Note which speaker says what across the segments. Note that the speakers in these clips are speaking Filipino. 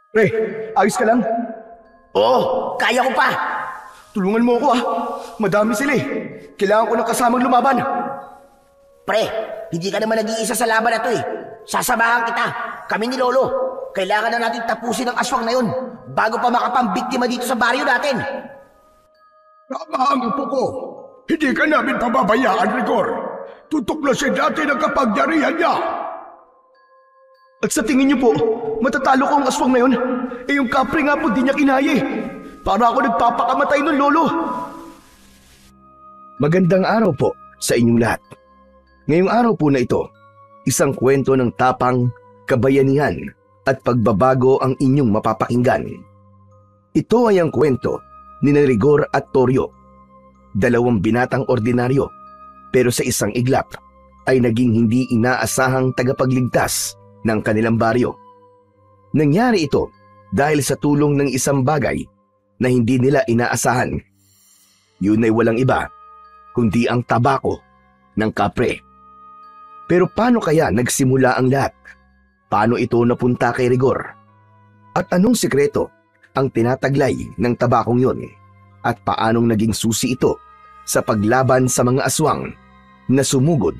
Speaker 1: Pre, ayos ka lang?
Speaker 2: Oo, kaya ko pa.
Speaker 1: Tulungan mo ako Madami sila eh. Kailangan ko ng kasamang lumaban.
Speaker 2: Pre, hindi ka naman nag-iisa sa laban na to eh. Sasamahan kita. Kami ni Lolo. Kailangan na natin tapusin ang aswang na yun bago pa makapambiktima dito sa baryo natin.
Speaker 3: Tama ang apo ko. Hindi ka namin pababayaan, Rigor. Tutuklasin natin ang kapangyarihan niya.
Speaker 1: At sa tingin niyo po, matatalo ko ang aswang na yun? Eh yung kapre nga po di niya kinaya eh. Para ako nagpapakamatay nun, Lolo. Magandang araw po sa inyong lahat. Ngayong araw po na ito, isang kwento ng tapang, kabayanihan at pagbabago ang inyong mapapakinggan. Ito ay ang kwento ni Rigor at Torio. Dalawang binatang ordinaryo, pero sa isang iglap ay naging hindi inaasahang tagapagligtas ng kanilang baryo. Nangyari ito dahil sa tulong ng isang bagay na hindi nila inaasahan. Yun ay walang iba kundi ang tabako ng kapre. Pero paano kaya nagsimula ang lahat? Paano ito napunta kay Rigor? At anong sikreto ang tinataglay ng tabakong yun? At paanong naging susi ito sa paglaban sa mga aswang na sumugod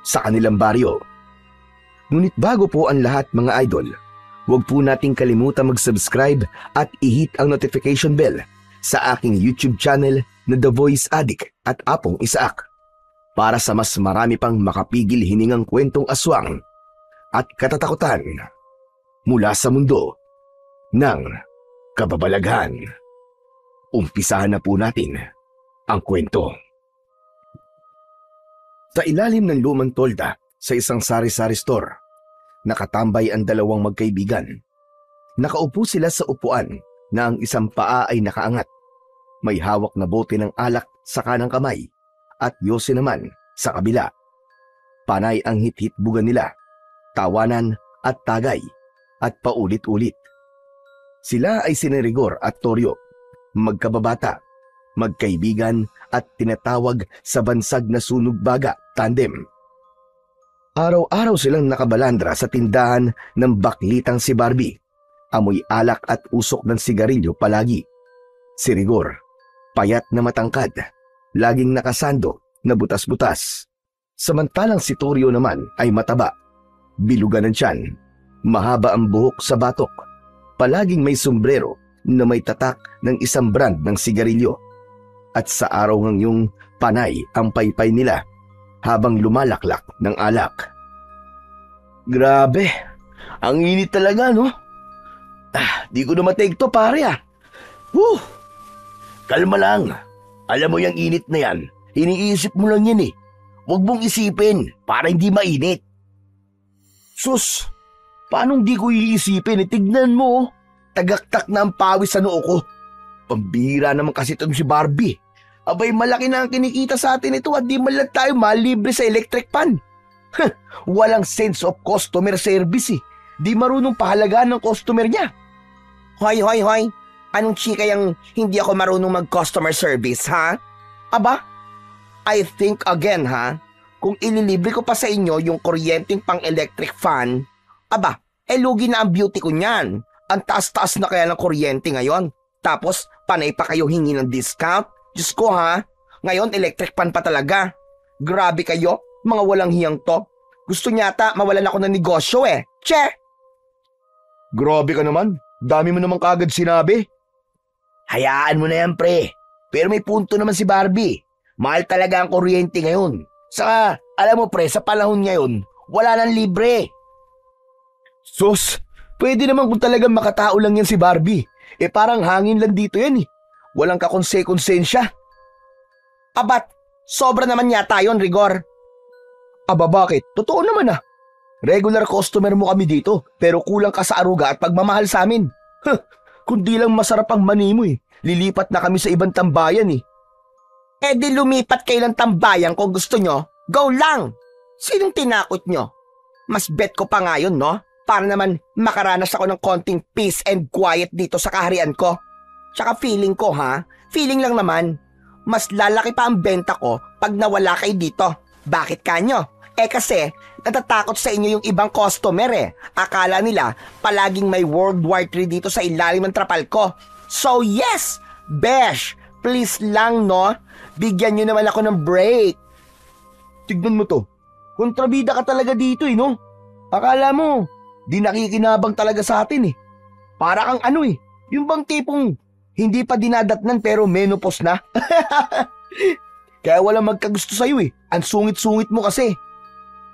Speaker 1: sa kanilang baryo? Ngunit bago po ang lahat mga idol, huwag po nating kalimutan mag-subscribe at i-hit ang notification bell sa aking YouTube channel na The Voice Addict at Apong Isaak para sa mas marami pang makapigil hiningang kwentong aswang at katatakutan mula sa mundo ng kababalaghan. Umpisahan na po natin ang kwento. Sa ilalim ng lumang tolda sa isang sari-sari store, nakatambay ang dalawang magkaibigan. Nakaupo sila sa upuan na ang isang paa ay nakaangat. May hawak na bote ng alak sa kanang kamay at yose naman sa kabila. Panay ang hit-hitbugan nila, tawanan at tagay at paulit-ulit. Sila ay sina Rigor at Torio, magkababata, magkaibigan at tinatawag sa bansag na sunog baga tandem. Araw-araw silang nakabalandra sa tindahan ng baklitang si Barbie. Amoy alak at usok ng sigarilyo palagi. Si Rigor, payat na matangkad, laging nakasando na butas-butas. Samantalang si Torio naman ay mataba, bilugan ng tiyan, mahaba ang buhok sa batok, palaging may sombrero na may tatak ng isang brand ng sigarilyo. At sa araw ng yung panay ang paypay nila habang lumalaklak ng alak. Grabe, ang init talaga no? Di ko na matake to pare Woo! Kalma lang, alam mo yung init na yan, iniisip mo lang yan eh. Huwag mong isipin para hindi mainit. Sus, paano di ko iisipin tignan mo, tagaktak na ang pawis sa noo ko. Pambihira naman kasi itong si Barbie. Abay malaki na ang kinikita sa atin ito at di man lang tayo malibre sa electric pan. Walang sense of customer service eh. Di marunong pahalagaan ng customer niya.
Speaker 2: Hoy, hoy, hoy. Anong chika yung hindi ako marunong mag-customer service, ha? Aba, I think again, ha? Kung ililibre ko pa sa inyo yung kuryenteng pang-electric fan, aba, lugi na ang beauty ko niyan. Ang taas-taas na kaya ng kuryente ngayon. Tapos, panay pa kayo hingi ng discount? Diyos ko ha, ngayon electric pan pa talaga. Grabe kayo, mga walang hiyang to. Gusto niya ata mawalan ako ng negosyo eh. Che!
Speaker 1: Grabe ka naman, dami mo naman kagad sinabi.
Speaker 2: Hayaan mo na yan pre, pero may punto naman si Barbie. Mahal talaga ang kuryente ngayon. Saka, alam mo pre, sa panahon ngayon, wala nang libre.
Speaker 1: Sus, pwede naman kung talagang makatao lang yan si Barbie. Parang hangin lang dito yan eh. Walang kakonsensya.
Speaker 2: Abat, sobra naman yata yun, Rigor.
Speaker 1: Aba bakit? Totoo naman Regular customer mo kami dito, pero kulang ka sa aruga at pagmamahal sa amin. Kundi lang masarap ang mani mo Lilipat na kami sa ibang tambayan
Speaker 2: Di lumipat kayo ng tambayan kung gusto nyo. Go lang! Sinong tinakot nyo? Mas bet ko pa nga yun, no? Para naman makaranas ako ng konting peace and quiet dito sa kaharian ko. Tsaka feeling ko feeling lang naman, mas lalaki pa ang benta ko pag nawala kayo dito. Bakit kanyo? Kasi, natatakot sa inyo yung ibang customer eh. Akala nila, palaging may World War III dito sa ilalim ng trapal ko. So yes, besh, please lang no, bigyan nyo naman ako ng break.
Speaker 1: Tignan mo to. Kontrabida ka talaga dito eh, no? Akala mo, di nakikinabang talaga sa atin eh. Para kang ano eh, yung bang tipong hindi pa dinadatnan pero menopause na. Kaya walang magkagusto sa'yo eh. Ang sungit-sungit mo kasi.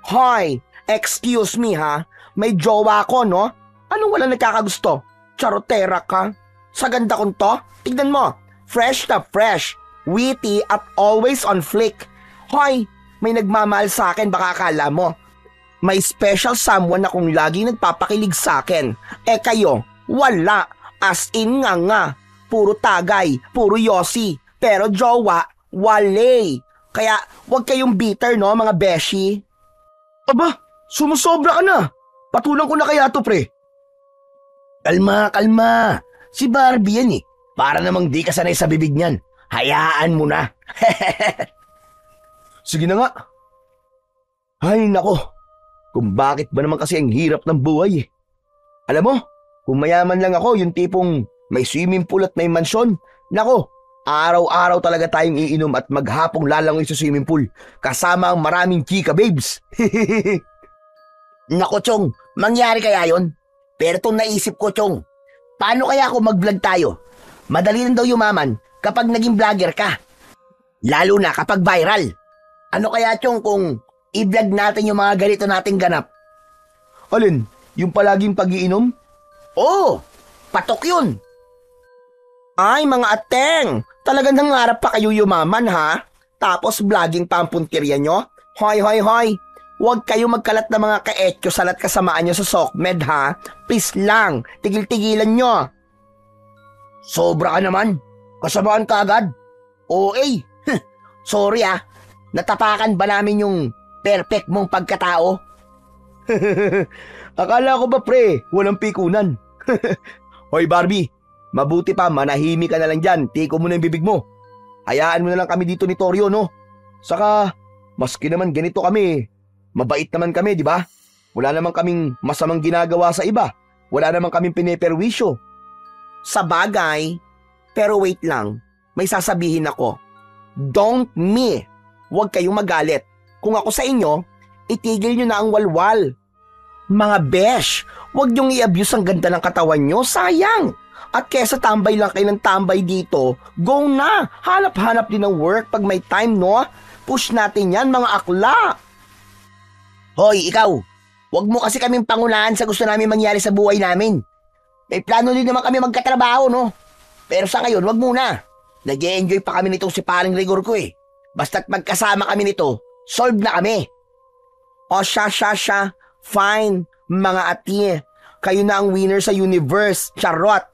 Speaker 2: Hoy, excuse me ha, may jowa ko no? Anong walang nagkakagusto? Charotera ka? Sa ganda kong to, tignan mo, fresh na fresh, witty at always on flick. Hoy, may nagmamahal sa akin baka akala mo. May special someone na kung lagi nagpapakilig sa akin. Kayo, wala. As in nga. Puro tagay, puro yosi. Pero jowa, wale. Kaya wag kayong bitter no mga beshi.
Speaker 1: Aba, sumusobra ka na. Patulang ko na kaya to pre. Kalma. Si Barbie yan eh. Para namang di ka sanay sa bibig niyan. Hayaan mo na. Sige na nga. Ay nako, kung bakit ba naman kasi ang hirap ng buhay eh. Alam mo, kung mayaman lang ako, yung tipong may swimming pool at may mansyon, nako, araw-araw talaga tayong iinom at maghapong lalangoy sa swimming pool kasama ang maraming chika babes.
Speaker 2: Nako Chong, mangyari kaya yon? Pero itong naisip ko Chong, paano kaya kung mag-vlog tayo? Madali rin daw yumaman kapag naging vlogger ka. Lalo na kapag viral. Ano kaya Chong kung i-vlog natin yung mga ganito nating ganap?
Speaker 1: Alin, yung palaging pag-iinom?
Speaker 2: Oo, patok yun. Ay mga ateng, talagang nangarap pa kayo yumaman ha? Tapos vlogging pa ang puntirya nyo? Hoy. Huwag kayo magkalat ng mga kaetyo salat kasamaan nyo sa SOCMED ha? Please lang, tigil-tigilan nyo. Sobra ka naman. Kasamaan ka agad. OA. Sorry natapakan ba namin yung perfect mong pagkatao?
Speaker 1: Akala ko ba pre, walang pikunan. Hoy Barbie, mabuti pa manahimik ka na lang dyan. Tiko mo na yung bibig mo. Hayaan mo na lang kami dito ni Toryo no. Saka, maski naman ganito kami, mabait naman kami, di ba? Wala naman kaming masamang ginagawa sa iba. Wala naman kaming pineperwisyo.
Speaker 2: Sa bagay, pero wait lang, may sasabihin ako. Don't me. Huwag kayong magalit. Kung ako sa inyo, itigil nyo na ang walwal. Mga besh, huwag nyong i-abuse ang ganda ng katawan nyo, sayang. At kesa tambay lang kayo ng tambay dito, go na, hanap-hanap din ng work pag may time no? Push natin yan mga akla. Hoy, ikaw, huwag mo kasi kaming pangunahan sa gusto namin mangyari sa buhay namin. May plano din naman kami magkatrabaho no? Pero sa ngayon, huwag muna. Nag-e-enjoy pa kami nitong si paring rigor ko eh. Basta't magkasama kami nito, solve na kami. O siya. Fine, mga ati. Kayo na ang winner sa universe, charot.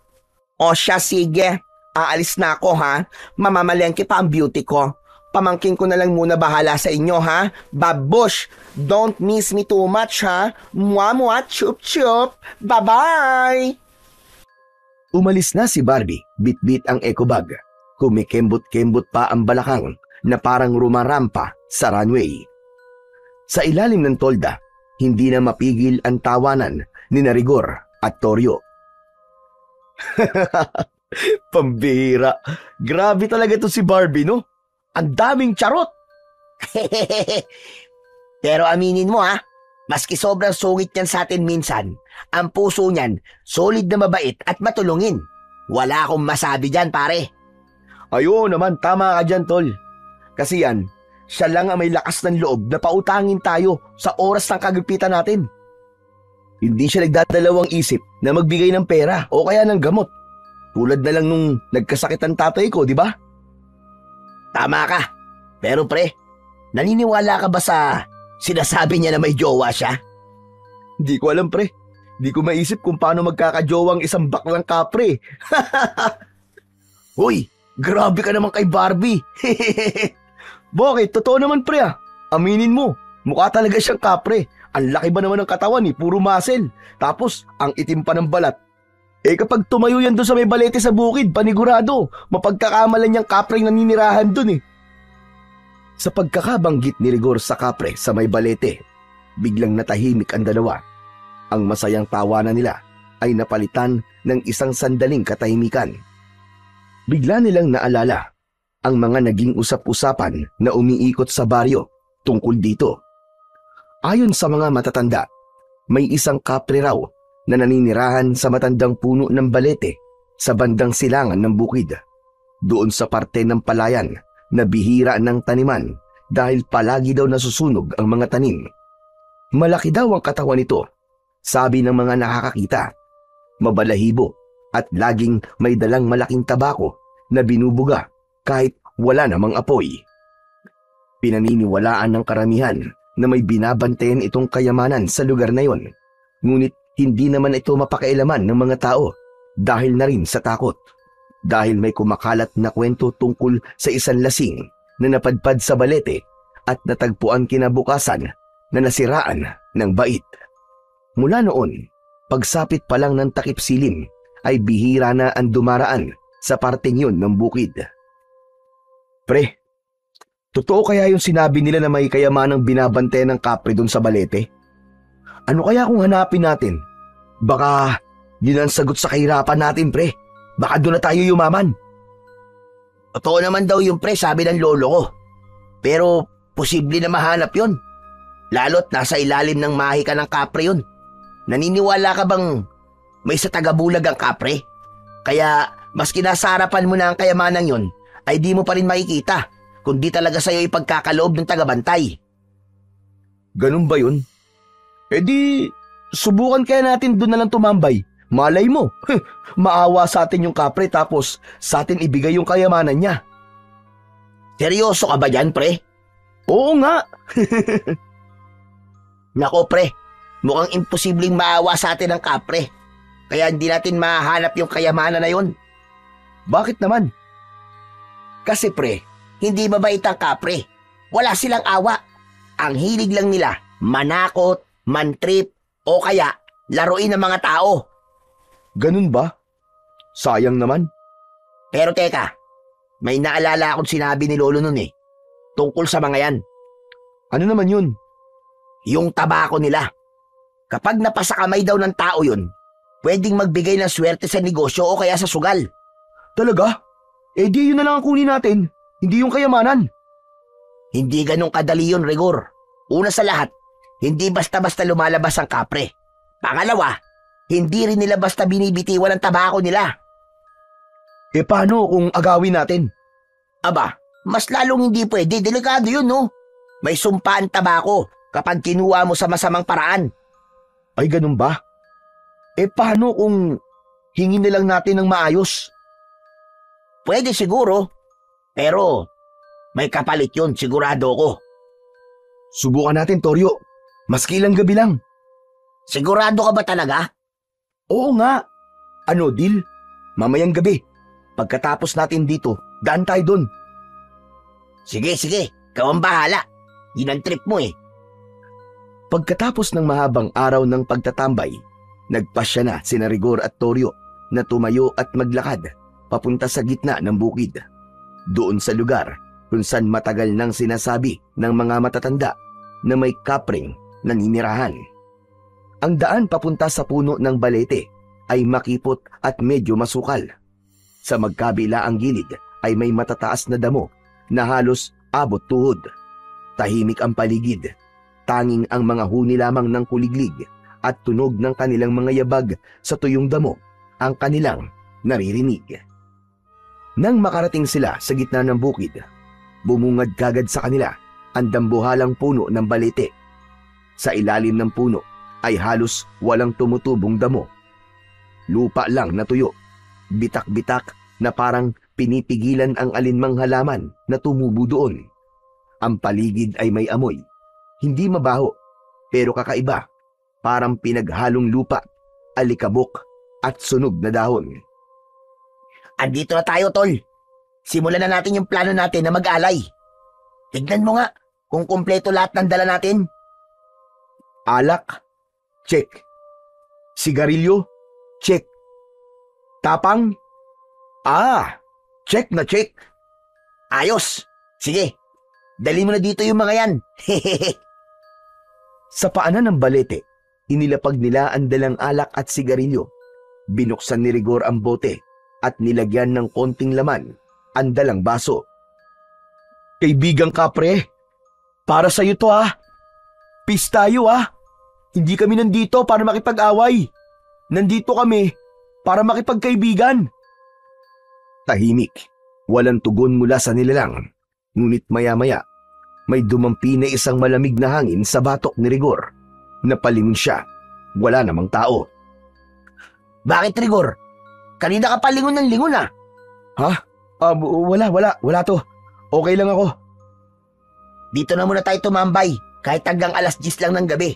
Speaker 2: O siya, sige. Aalis na ako ha. Mamamalengke pa ang beauty ko. Pamangkin ko na lang muna bahala sa inyo ha. Babush, don't miss me too much ha. Mua, chup. Bye-bye.
Speaker 1: Umalis na si Barbie, bit-bit ang ecobag. Kumikembot-kembot pa ang balakang na parang rumarampa sa runway. Sa ilalim ng tolda, hindi na mapigil ang tawanan ni Rigor at Toryo. Pambihira. Grabe talaga to si Barbie, no? Ang daming charot.
Speaker 2: Pero aminin mo maski sobrang sungit yan sa atin minsan, ang puso niyan solid na mabait at matulungin. Wala akong masabi dyan pare.
Speaker 1: Ayo naman, tama ka dyan tol. Kasi yan, siya lang ang may lakas ng loob na pautangin tayo sa oras ng kagipitan natin. Hindi siya nagdadalawang isip na magbigay ng pera o kaya ng gamot. Tulad na lang nung nagkasakit ang tatay ko, di ba?
Speaker 2: Tama ka. Pero pre, naniniwala ka ba sa sinasabi niya na may jowa siya?
Speaker 1: Hindi ko alam pre. Hindi ko maisip kung paano magkakajowang isang baklang kapre. Hoy, grabe ka naman kay Barbie. Bakit? Totoo naman pre Aminin mo, mukha talaga siyang kapre. Ang laki ba naman ng katawan puro muscle. Tapos, ang itim pa ng balat. Kapag tumayo yan doon sa may balete sa bukid, panigurado, mapagkakamalan niyang kapreng naninirahan doon Sa pagkakabanggit ni Rigor sa kapre sa may balete, biglang natahimik ang dalawa. Ang masayang tawanan nila ay napalitan ng isang sandaling katahimikan. Bigla nilang naalala ang mga naging usap-usapan na umiikot sa baryo tungkol dito. Ayon sa mga matatanda, may isang kapre raw na naninirahan sa matandang puno ng balete sa bandang silangan ng bukid. Doon sa parte ng palayan na bihira ng taniman dahil palagi daw nasusunog ang mga tanim. Malaki daw ang katawan nito, sabi ng mga nakakakita. Mabalahibo at laging may dalang malaking tabako na binubuga kahit wala namang apoy. Pinaniniwalaan ng karamihan na may binabantayan itong kayamanan sa lugar na yon, ngunit hindi naman ito mapakailaman ng mga tao dahil na rin sa takot. Dahil may kumakalat na kwento tungkol sa isang lasing na napadpad sa balete at natagpuan kinabukasan na nasiraan ng bait. Mula noon, pagsapit pa lang ng takip silim ay bihira na ang dumaraan sa parteng yun ng bukid. Pre, totoo kaya yung sinabi nila na may kayamanang binabantayan ng kapre doon sa balete? Ano kaya kung hanapin natin? Baka yun ang sagot sa kahirapan natin, pre. Baka doon na tayo yumaman.
Speaker 2: Totoo naman daw yung pre, sabi ng lolo ko. Pero posible na mahanap yun. Lalo't nasa ilalim ng mahika ng kapre yun. Naniniwala ka bang may sa tagabulag ang kapre? Kaya maski nasa harapan mo na ang kayamanan yun, ay di mo pa rin makikita kung di talaga sa'yo ipagkakaloob ng tagabantay.
Speaker 1: Ganun ba yun? E di, subukan kaya natin doon na lang tumambay. Malay mo, maawa sa atin yung kapre tapos sa atin ibigay yung kayamanan niya.
Speaker 2: Seryoso ka ba dyan, pre?
Speaker 1: Oo nga.
Speaker 2: Nako, pre, mukhang imposibleng maawa sa atin ang kapre. Kaya hindi natin mahanap yung kayamanan na yun.
Speaker 1: Bakit naman?
Speaker 2: Kasi pre, hindi mabait ang kapre. Wala silang awa. Ang hilig lang nila, manakot, mantrip, o kaya laruin ng mga tao.
Speaker 1: Ganun ba? Sayang naman.
Speaker 2: Pero teka, may naalala akong sinabi ni Lolo nun tungkol sa mga yan.
Speaker 1: Ano naman yun?
Speaker 2: Yung tabako nila. Kapag napasa kamay daw ng tao yun, pwedeng magbigay ng swerte sa negosyo o kaya sa sugal.
Speaker 1: Talaga? Eh di yun na lang ang kunin natin, hindi yung kayamanan.
Speaker 2: Hindi ganun kadali yun, Rigor. Una sa lahat, hindi basta-basta lumalabas ang kapre. Pangalawa, hindi rin nila basta binibitiwan ang tabako nila.
Speaker 1: Eh paano kung agawin natin?
Speaker 2: Aba, mas lalong hindi pwede. Delikado yun, no? May sumpa ang tabako kapag kinuha mo sa masamang paraan.
Speaker 1: Ay ganun ba? Eh paano kung hingin na lang natin ng maayos?
Speaker 2: Pwede siguro, pero may kapalit yun, sigurado ko.
Speaker 1: Subukan natin, Toryo. Maski lang gabi lang.
Speaker 2: Sigurado ka ba talaga?
Speaker 1: Oo nga. Ano, deal? Mamayang gabi. Pagkatapos natin dito, daan tayo dun.
Speaker 2: Sige, ikaw ang bahala. Yun ang trip mo
Speaker 1: Pagkatapos ng mahabang araw ng pagtatambay, nagpasya na sina Rigor at Toryo na tumayo at maglakad papunta sa gitna ng bukid. Doon sa lugar kung saan matagal nang sinasabi ng mga matatanda na may kapring naninirahan. Ang daan papunta sa puno ng balete ay makipot at medyo masukal. Sa magkabila ang gilid ay may matataas na damo na halos abot tuhod. Tahimik ang paligid. Tanging ang mga huni lamang ng kuliglig at tunog ng kanilang mga yabag sa tuyong damo ang kanilang naririnig. Nang makarating sila sa gitna ng bukid, bumungad kagad sa kanila ang dambuhalang puno ng balete. Sa ilalim ng puno ay halos walang tumutubong damo. Lupa lang na tuyo, bitak-bitak na parang pinipigilan ang alinmang halaman na tumubo doon. Ang paligid ay may amoy, hindi mabaho pero kakaiba, parang pinaghalong lupa, alikabok at sunog na dahon.
Speaker 2: Andito na tayo, Tol. Simulan na natin yung plano natin na mag-alay. Tignan mo nga kung kumpleto lahat ng dala natin.
Speaker 1: Alak, check. Sigarilyo, check. Tapang, check na check.
Speaker 2: Ayos. Sige, Dali mo na dito yung mga yan.
Speaker 1: Sa paanan ng balete, inilapag nila ang dalang alak at sigarilyo. Binuksan ni Rigor ang bote at nilagyan ng konting laman ang dalang baso. Kaibigang kapre, para sa'yo to ah. Peace tayo ah. Hindi kami nandito para makipag-away. Nandito kami para makipagkaibigan. Tahimik, walang tugon mula sa nilalang. Ngunit maya-maya, may dumampi na isang malamig na hangin sa batok ni Rigor. Napalingon siya. Wala namang tao.
Speaker 2: Bakit, Rigor? Kanina ka pa lingon ng lingon ah.
Speaker 1: Ha? Wala to. Okay lang ako.
Speaker 2: Dito na muna tayo tumambay kahit hanggang 10:00 lang ng gabi.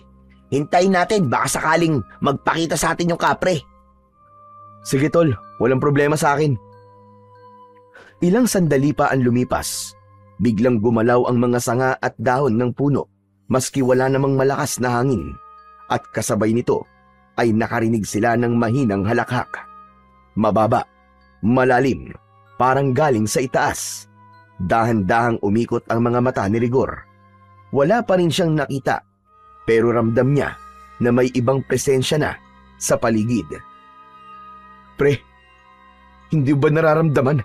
Speaker 2: Hintayin natin, baka sakaling magpakita sa atin yung kapre.
Speaker 1: Sige tol, walang problema sa akin. Ilang sandali pa ang lumipas. Biglang gumalaw ang mga sanga at dahon ng puno maski wala namang malakas na hangin. At kasabay nito ay nakarinig sila ng mahinang halakhak. Mababa, malalim, parang galing sa itaas. Dahan-dahang umikot ang mga mata ni Rigor. Wala pa rin siyang nakita, pero ramdam niya na may ibang presensya na sa paligid. Pre, hindi ba nararamdaman?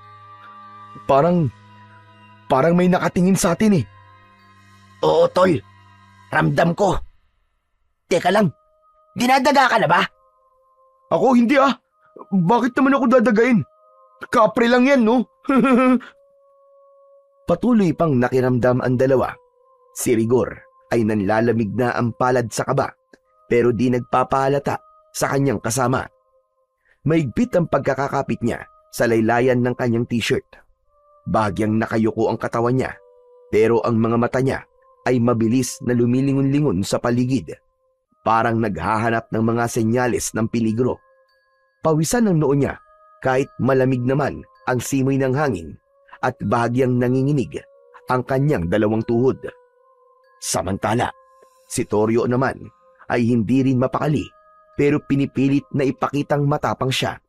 Speaker 1: Parang may nakatingin sa atin eh.
Speaker 2: Oo, tol. Ramdam ko. Teka lang, dinadaga ka na ba?
Speaker 1: Ako hindi ah. Bakit naman ako dadagain? Kapre lang yan, no? Patuloy pang nakiramdam ang dalawa. Si Rigor ay nanlalamig na ang palad sa kaba pero di nagpapahalata sa kanyang kasama. Maigpit ang pagkakakapit niya sa laylayan ng kanyang t-shirt. Bahagyang nakayuko ang katawan niya pero ang mga mata niya ay mabilis na lumilingon-lingon sa paligid. Parang naghahanap ng mga senyales ng peligro. Pawisan ng noo niya kahit malamig naman ang simoy ng hangin at bahagyang nanginginig ang kanyang dalawang tuhod. Samantala, si Toryo naman ay hindi rin mapakali pero pinipilit na ipakitang matapang siya.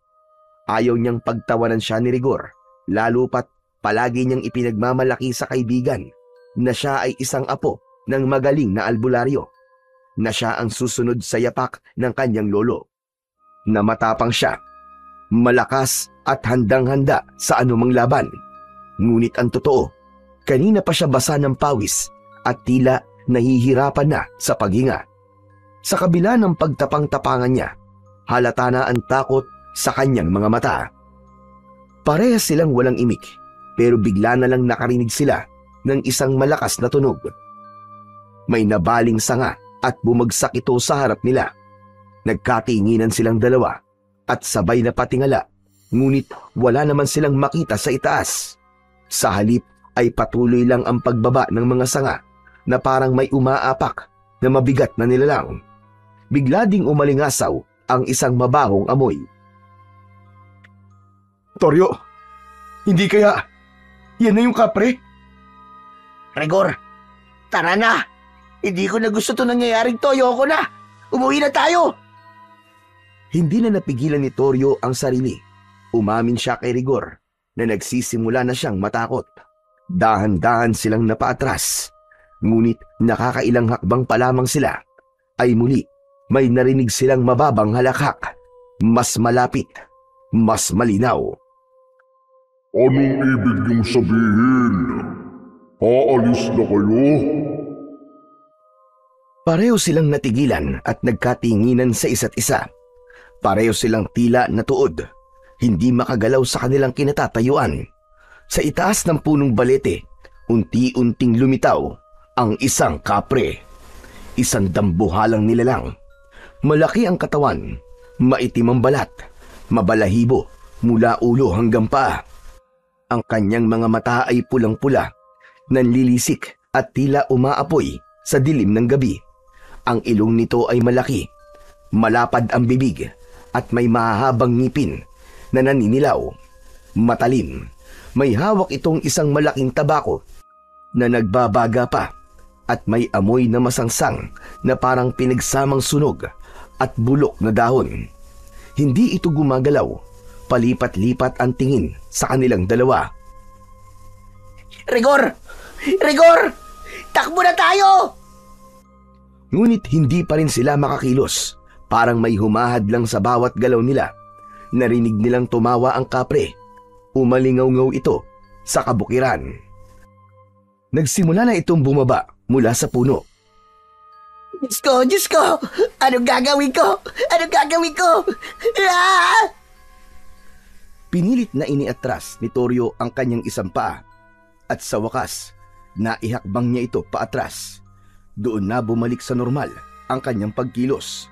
Speaker 1: Ayaw niyang pagtawanan siya ni Rigor, lalo pat palagi niyang ipinagmamalaki sa kaibigan na siya ay isang apo ng magaling na albularyo, na siya ang susunod sa yapak ng kanyang lolo. Na matapang siya, malakas at handang-handa sa anumang laban. Ngunit ang totoo, kanina pa siya basa ng pawis at tila nahihirapan na sa paghinga. Sa kabila ng pagtapang-tapangan niya, halata na ang takot sa kanyang mga mata. Parehas silang walang imik, pero bigla na lang nakarinig sila ng isang malakas na tunog. May nabaling sanga at bumagsak ito sa harap nila. Nagkatinginan silang dalawa at sabay na patingala, ngunit wala naman silang makita sa itaas. Sa halip ay patuloy lang ang pagbaba ng mga sanga na parang may umaapak na mabigat na nilalang. Bigla ding umalingasaw ang isang mabahong amoy. Toryo, hindi kaya yan na yung kapre?
Speaker 2: Rigor, tara na. Hindi ko na gusto ito nangyayaring to. Ayoko na. Umuwi na tayo.
Speaker 1: Hindi na napigilan ni Toryo ang sarili. Umamin siya kay Rigor na nagsisimula na siyang matakot. Dahan-dahan silang napaatras. Ngunit nakakailang hakbang pa lamang sila ay muli may narinig silang mababang halakhak. Mas malapit, mas malinaw.
Speaker 3: Anong ibig niyong sabihin? Aalis na kayo?
Speaker 1: Pareho silang natigilan at nagkatinginan sa isa't isa. Pareho silang tila natuod, hindi makagalaw sa kanilang kinatatayuan. Sa itaas ng punong balete, unti-unting lumitaw ang isang kapre. Isang dambuhalang nilalang. Malaki ang katawan, maitim ang balat, mabalahibo mula ulo hanggang paa. Ang kanyang mga mata ay pulang-pula, nanlilisik at tila umaapoy sa dilim ng gabi. Ang ilong nito ay malaki, malapad ang bibig at may mahahabang ngipin na naninilaw. Matalim, may hawak itong isang malaking tabako na nagbabaga pa at may amoy na masangsang na parang pinagsamang sunog at bulok na dahon. Hindi ito gumagalaw, palipat-lipat ang tingin sa kanilang dalawa.
Speaker 2: Rigor, Rigor! Takbo na tayo!
Speaker 1: Ngunit hindi pa rin sila makakilos. Parang may humahad lang sa bawat galaw nila. Narinig nilang tumawa ang kapre. Umalingaw-ngaw ito sa kabukiran. Nagsimula na itong bumaba mula sa puno.
Speaker 2: Diyos ko! Anong gagawin ko? Ah!
Speaker 1: Pinilit na iniatras ni Toryo ang kanyang isang paa at sa wakas, naihakbang niya ito paatras. Doon na bumalik sa normal ang kanyang pagkilos.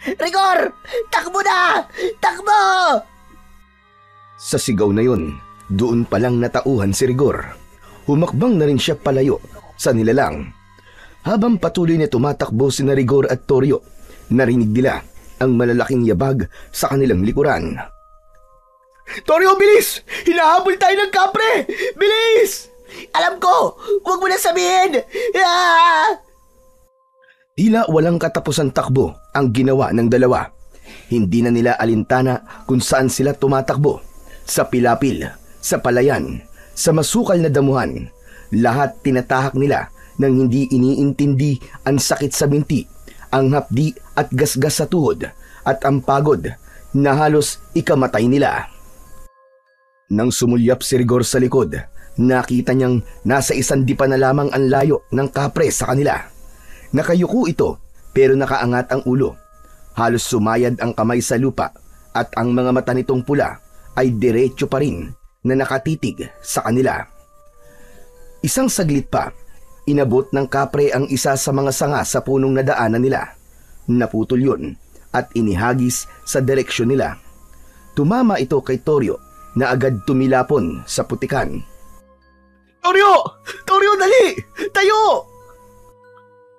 Speaker 2: Rigor! Takbo na! Takbo!
Speaker 1: Sa sigaw na yun, doon palang natauhan si Rigor. Humakbang na rin siya palayo sa nilalang. Habang patuloy na tumatakbo si Rigor at Toryo, narinig nila ang malalaking yabag sa kanilang likuran.
Speaker 2: Toryo, bilis! Hinahabol tayo ng kapre! Bilis! Alam ko! Huwag mo na sabihin! Ah!
Speaker 1: Tila walang katapusang takbo ang ginawa ng dalawa. Hindi na nila alintana kung saan sila tumatakbo. Sa pilapil, sa palayan, sa masukal na damuhan, lahat tinatahak nila nang hindi iniintindi ang sakit sa binti, ang hapdi at gasgas sa tuhod, at ang pagod na halos ikamatay nila. Nang sumulyap si Rigor sa likod, nakita niyang nasa isang dipa na lamang ang layo ng kapre sa kanila. Nakayuko ito pero nakaangat ang ulo. Halos sumayad ang kamay sa lupa at ang mga mata nitong pula ay diretso pa rin na nakatitig sa kanila. Isang saglit pa, inabot ng kapre ang isa sa mga sanga sa punong nadaanan nila. Naputol yun at inihagis sa direksyon nila. Tumama ito kay Toryo na agad tumilapon sa putikan.
Speaker 2: Toryo! Toryo, dali! Tayo!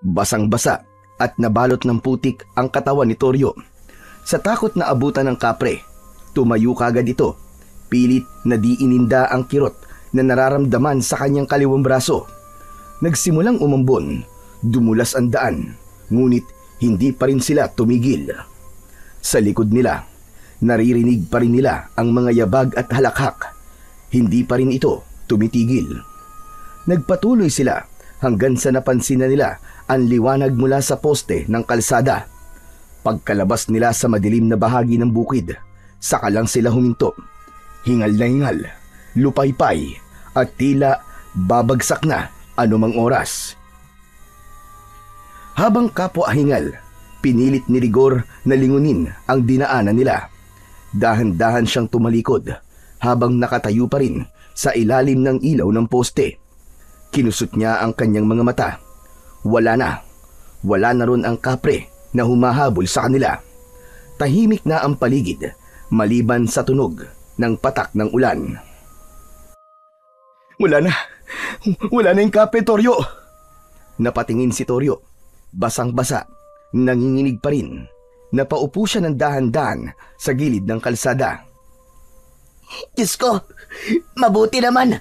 Speaker 1: Basang-basa at nabalot ng putik ang katawan ni Toryo. Sa takot na abutan ng kapre, tumayo kagad ito. Pilit na di ininda ang kirot na nararamdaman sa kanyang kaliwang braso. Nagsimulang umambon, dumulas ang daan, ngunit hindi pa rin sila tumigil. Sa likod nila, naririnig pa rin nila ang mga yabag at halakhak. Hindi pa rin ito tumitigil. Nagpatuloy sila hanggang sa napansin na nila ang liwanag mula sa poste ng kalsada. Pagkalabas nila sa madilim na bahagi ng bukid, saka lang sila huminto. Hingal na hingal, lupaypay, at tila babagsak na anumang oras. Habang kapwa hingal, pinilit ni Rigor na lingunin ang dinaanan nila. Dahan-dahan siyang tumalikod habang nakatayo pa rin sa ilalim ng ilaw ng poste. Kinusot niya ang kanyang mga mata. Wala na ron ang kapre na humahabol sa kanila. Tahimik na ang paligid maliban sa tunog ng patak ng ulan. Wala na yung kapre, Toryo. Napatingin si Toryo, basang-basa, nanginginig pa rin. Napaupo siya ng dahan-dahan sa gilid ng kalsada.
Speaker 2: Diyos ko, mabuti naman.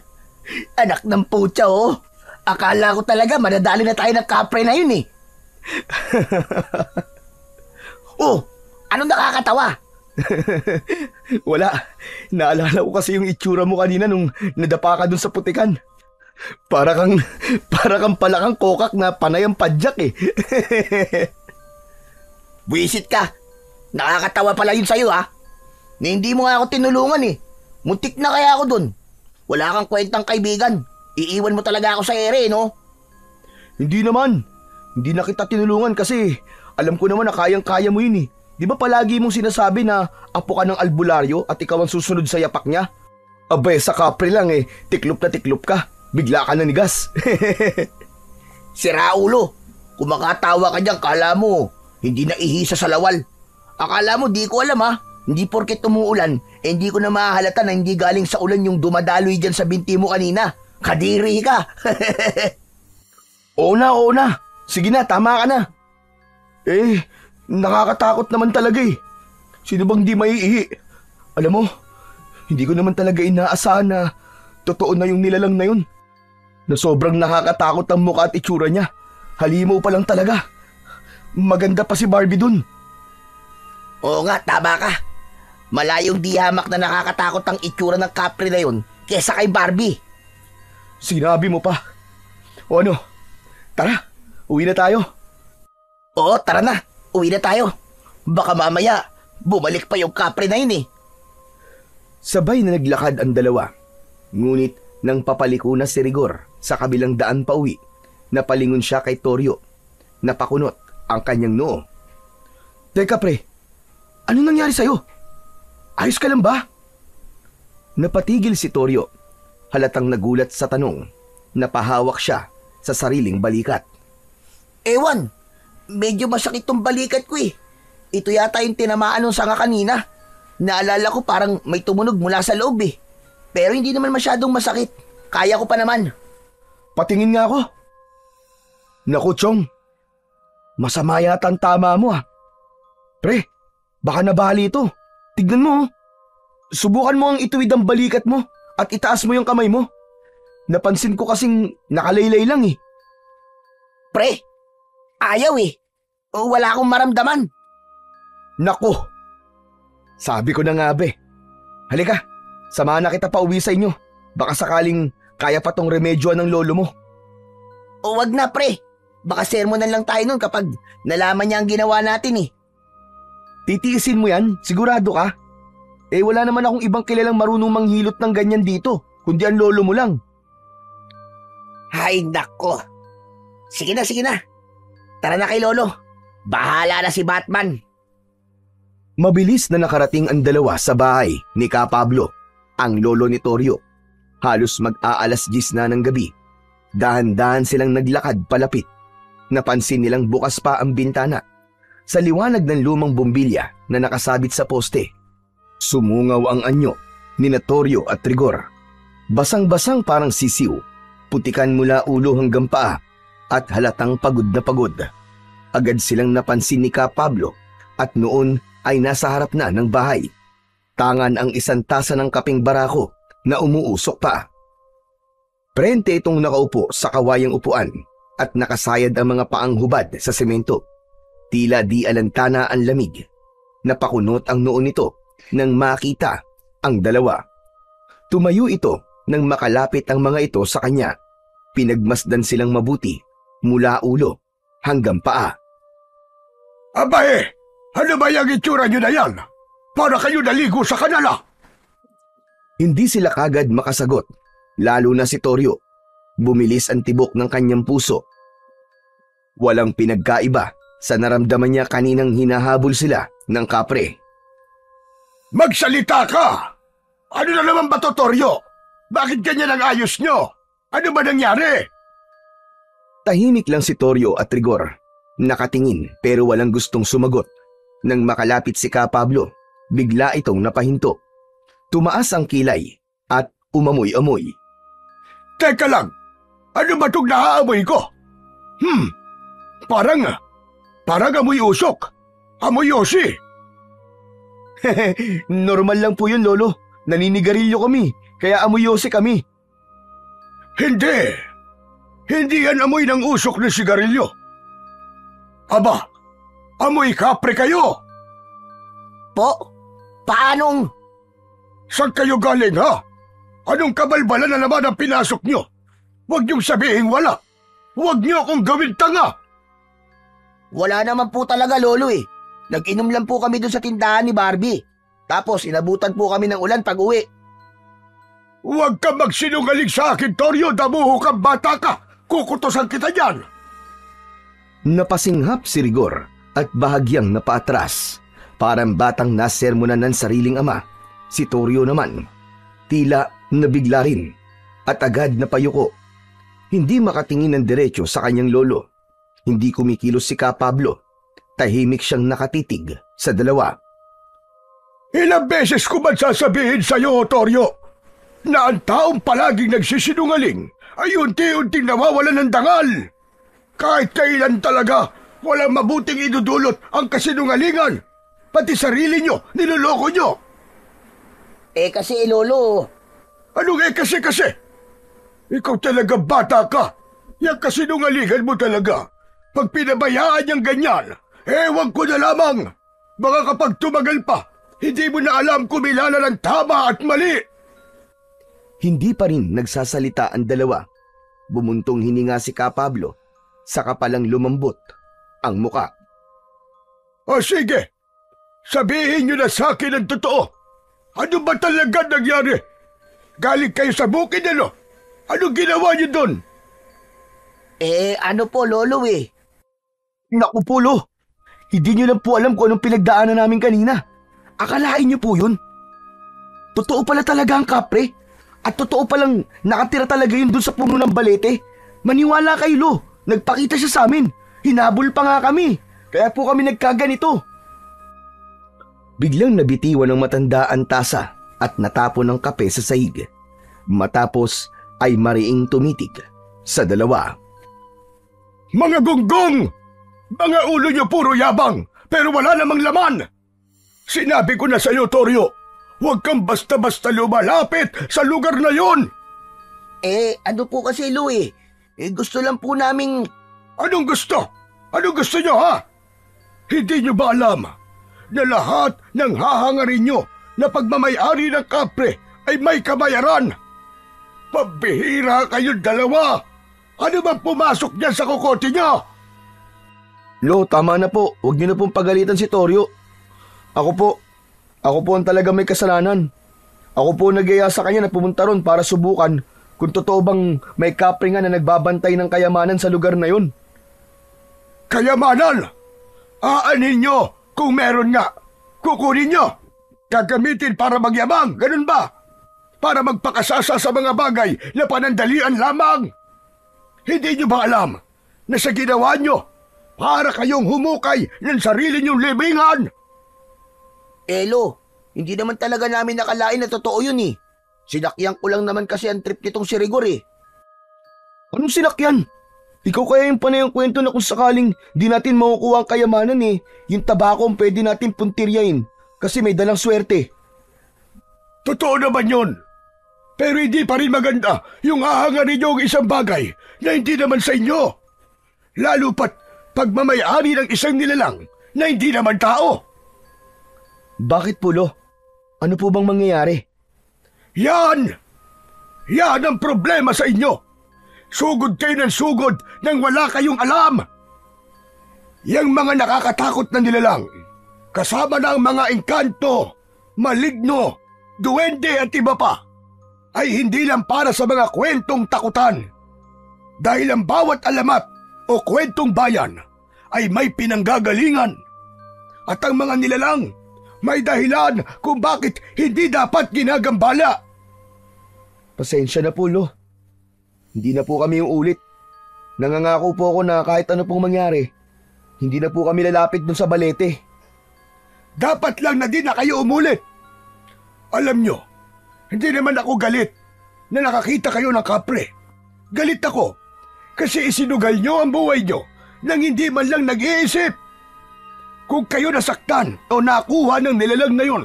Speaker 2: Anak ng putya, oh. Akala ko talaga madadali na tayo ng kapre na yun eh. Oh, anong nakakatawa?
Speaker 1: Wala. Naalala ko kasi yung itsura mo kanina nung nadapa ka dun sa putikan. Para kang palakang kokak na panay ang padyak eh.
Speaker 2: Buisit ka. Nakakatawa pala yun sa'yo ha. Na hindi mo nga ako tinulungan eh. Muntik na kaya ako dun. Wala kang kwentang kaibigan. Iiwan mo talaga ako sa ere, no?
Speaker 1: Hindi naman. Hindi na kita tinulungan kasi alam ko naman na kayang-kaya mo yun eh. Di ba palagi mong sinasabi na apo ka ng albularyo at ikaw ang susunod sa yapak niya? Abay, sa kapre lang eh. Tiklop na tiklop ka. Bigla ka na nigas.
Speaker 2: Sira ulo. Kung makatawa ka dyan, kala mo hindi na ihisa sa lawal. Akala mo di ko alam ha. Hindi porket tumuulan, hindi ko na mahahalata na hindi galing sa ulan yung dumadaloy dyan sa binti mo kanina. Kadiri ka.
Speaker 1: Oo na. Sige na, tama ka na. Eh, nakakatakot naman talaga eh. Sino bang di maiihi? Alam mo, hindi ko naman talaga inaasahan na totoo na yung nilalang na yun. Na sobrang nakakatakot ang mukha at itsura niya. Halimaw pa lang talaga. Maganda pa si Barbie dun.
Speaker 2: Oo nga, tama ka. Malayong di hamak na nakakatakot ang itsura ng kapre na yun kesa kay Barbie.
Speaker 1: Sinabi mo pa. O ano? Tara, uwi na tayo.
Speaker 2: Oo, tara na. Uwi na tayo. Baka mamaya, bumalik pa yung kapre na yun eh.
Speaker 1: Sabay na naglakad ang dalawa. Ngunit nang papaliko na si Rigor sa kabilang daan pa uwi, napalingon siya kay Toryo. Napakunot ang kanyang noo. Teka pre, ano nangyari sa'yo? Ayos ka lang ba? Napatigil si Toryo. Halatang nagulat sa tanong. Napahawak siya sa sariling balikat.
Speaker 2: Ewan, medyo masakit tong balikat ko eh. Ito yata yung tinamaan nung sanga kanina. Naalala ko parang may tumunog mula sa loob eh. Pero hindi naman masyadong masakit. Kaya ko pa naman.
Speaker 1: Patingin nga ako. Naku, Chong. Masama yata ang tama mo ah. Pre, baka nabali ito. Tignan mo oh. Subukan mo ang ituwid ang balikat mo at itaas mo yung kamay mo. Napansin ko kasing nakalaylay lang eh.
Speaker 2: Pre, ayaw eh. Wala akong maramdaman.
Speaker 1: Naku. Sabi ko na nga be. Halika, samahan na kita pa uwi sa inyo. Baka sakaling kaya pa tong remedyoan ng lolo mo.
Speaker 2: O wag na pre. Baka sermonan lang tayo nun kapag nalaman niya ang ginawa natin eh.
Speaker 1: Titiisin mo yan? Sigurado ka? Eh wala naman akong ibang kilalang marunong manghilot ng ganyan dito, kundi ang lolo mo lang.
Speaker 2: Hay nako. Sige na. Tara na kay lolo. Bahala na si Batman.
Speaker 1: Mabilis na nakarating ang dalawa sa bahay ni Ka Pablo, ang lolo ni Toryo. Halos mag-aalas 10 na ng gabi. Dahan-dahan silang naglakad palapit. Napansin nilang bukas pa ang bintana. Sa liwanag ng lumang bombilya na nakasabit sa poste, sumungaw ang anyo ni Toryo at Rigor. Basang-basang parang sisiw, putikan mula ulo hanggang paa at halatang pagod na pagod. Agad silang napansin ni Ka Pablo at noon ay nasa harap na ng bahay. Tangan ang isang tasa ng kaping barako na umuusok pa. Prente itong nakaupo sa kawayang upuan at nakasayad ang mga paang hubad sa semento. Tila di alantana ang lamig. Napakunot ang noo nito nang makita ang dalawa. Tumayo ito nang makalapit ang mga ito sa kanya. Pinagmasdan silang mabuti mula ulo hanggang paa.
Speaker 3: Abae, ano ba yung itsura nyo na yan? Para kayo naligo sa kanala.
Speaker 1: Hindi sila kagad makasagot, lalo na si Toryo. Bumilis ang tibok ng kanyang puso. Walang pinagkaiba sa naramdaman niya kaninang hinahabol sila ng kapre.
Speaker 3: Magsalita ka! Ano na naman ba to, Toryo? Bakit ganyan ang ayos nyo? Ano ba nangyari?
Speaker 1: Tahimik lang si Toryo at Rigor. Nakatingin pero walang gustong sumagot. Nang makalapit si Ka Pablo, bigla itong napahinto. Tumaas ang kilay at umamoy-amoy.
Speaker 3: Teka lang, ano ba itong naaamoy ko? Parang amoy usok. Amoy yosi.
Speaker 1: Normal lang po yun, Lolo. Naninigarilyo kami, kaya amoy yosi kami.
Speaker 3: Hindi yan amoy ng usok ng sigarilyo. Aba, amoy kapre kayo.
Speaker 2: Paanong?
Speaker 3: Saan kayo galing ha? Anong kabalbalan na naman ang pinasok nyo? Huwag niyong sabihin wala. Huwag niyo akong gawin tanga.
Speaker 2: Wala naman po talaga lolo eh. Nag-inom lang po kami dun sa tindahan ni Barbie. Tapos inabutan po kami ng ulan pag uwi.
Speaker 3: Huwag ka magsinungaling sa akin, Toryo. Damuho kang bata ka. Kukutosan kita dyan.
Speaker 1: Napasinghap si Rigor at bahagyang napaatras. Parang batang nasermonan ng sariling ama. Si Toryo naman, tila nabigla rin at agad napayuko. Hindi makatingin ng diretso sa kanyang lolo. Hindi kumikilos si Ka Pablo. Tahimik siyang nakatitig sa dalawa.
Speaker 3: Ilang beses ko ba sasabihin sa'yo, Toryo, na ang taong palaging nagsisinungaling ay unti-unting nawawalan ng dangal. Kahit kailan talaga, walang mabuting idudulot ang kasinungalingan. Pati sarili nyo, niloloko nyo.
Speaker 2: Kasi lolo.
Speaker 3: Anong kasi? Ikaw talaga bata ka. Yang kasinungalingan mo talaga. Pag pinabayaan niyang ganyan, ewan ko na lamang. Baka kapag tumagal pa, hindi mo na alam kumilala ng tama at mali.
Speaker 1: Hindi pa rin nagsasalita ang dalawa. Bumuntong hininga si Ka Pablo, saka palang lumambot ang muka.
Speaker 3: O sige, sabihin niyo na sa akin ang totoo. Ano ba talaga nangyari? Galing kayo sa bukid, ano? Anong ginawa niyo doon?
Speaker 2: Ano po, Lolo eh.
Speaker 1: Naku po, Lo. Hindi niyo lang po alam kung anong pinagdaanan namin kanina. Akalain niyo po yun. Totoo pala talaga ang kapre. At totoo palang nakatira talaga yun doon sa puno ng balete. Maniwala kayo, Lo. Nagpakita siya sa amin. Hinabol pa nga kami. Kaya po kami nagkaganito. Biglang nabitiwan ng matanda ang tasa at natapon ng kape sa sahig. Matapos ay mariing tumitig sa dalawa.
Speaker 3: Mga gonggong! Mga ulo niyo puro yabang, pero wala namang laman! Sinabi ko na sa iyo, Toryo, huwag kang basta-basta lumalapit sa lugar na yon!
Speaker 2: Ano po kasi, Lo eh? Gusto lang po naming...
Speaker 3: Anong gusto? Anong gusto niyo, ha? Hindi niyo ba alam na lahat ng hahangarin niyo na pagmamay-ari ng kapre ay may kabayaran? Pabihira kayong dalawa! Ano bang pumasok niyan sa kukote niya?
Speaker 1: Lo, tama na po. Huwag niyo na pong pagalitan si Toryo. Ako po ang talaga may kasalanan. Ako po nag-aya sa kanya na pumunta ron para subukan kung totoo bang may kapre nga na nagbabantay ng kayamanan sa lugar na yun.
Speaker 3: Kayamanan? Aanin nyo kung meron nga. Kukunin nyo. Gagamitin para magyabang, ganun ba? Para magpakasasa sa mga bagay na panandalian lamang. Hindi nyo ba alam na sa ginawa nyo, para kayong humukay ng sarili nyong libingan?
Speaker 2: Lo, hindi naman talaga namin nakalain na totoo yun eh. Sinakyan ko lang naman kasi ang trip nitong si Rigor eh.
Speaker 1: Anong sinakyan? Ikaw kaya yung panay ang kwento na kung sakaling di natin makukuha ang kayamanan eh, yung tabako ang pwede natin puntiryain kasi may dalang swerte.
Speaker 3: Totoo naman yun. Pero hindi pa rin maganda yung hahangarin niyo ang isang bagay na hindi naman sa inyo. Lalo pat pagmamay-ari ng isang nilalang na hindi naman tao.
Speaker 1: Bakit po, Lo? Ano po bang mangyayari?
Speaker 3: Yan! Yan ang problema sa inyo. Sugod kayo ng sugod nang wala kayong alam. Yang mga nakakatakot na nilalang, kasama na ang mga engkanto, maligno, duwende at iba pa, ay hindi lang para sa mga kwentong takutan. Dahil ang bawat alamat o kwentong bayan ay may pinanggagalingan. At ang mga nilalang may dahilan kung bakit hindi dapat ginagambala.
Speaker 1: Pasensya na po, Lo. Hindi na po kami yung ulit. Nangangako po ako na kahit ano pong mangyari, hindi na po kami lalapit dun sa balete.
Speaker 3: Dapat lang na di na kayo umulit. Alam nyo, hindi naman ako galit na nakakita kayo ng kapre. Galit ako kasi isinugal nyo ang buhay nyo nang hindi man lang nag-iisip. Kung kayo nasaktan o nakuha ng nilalang na yun,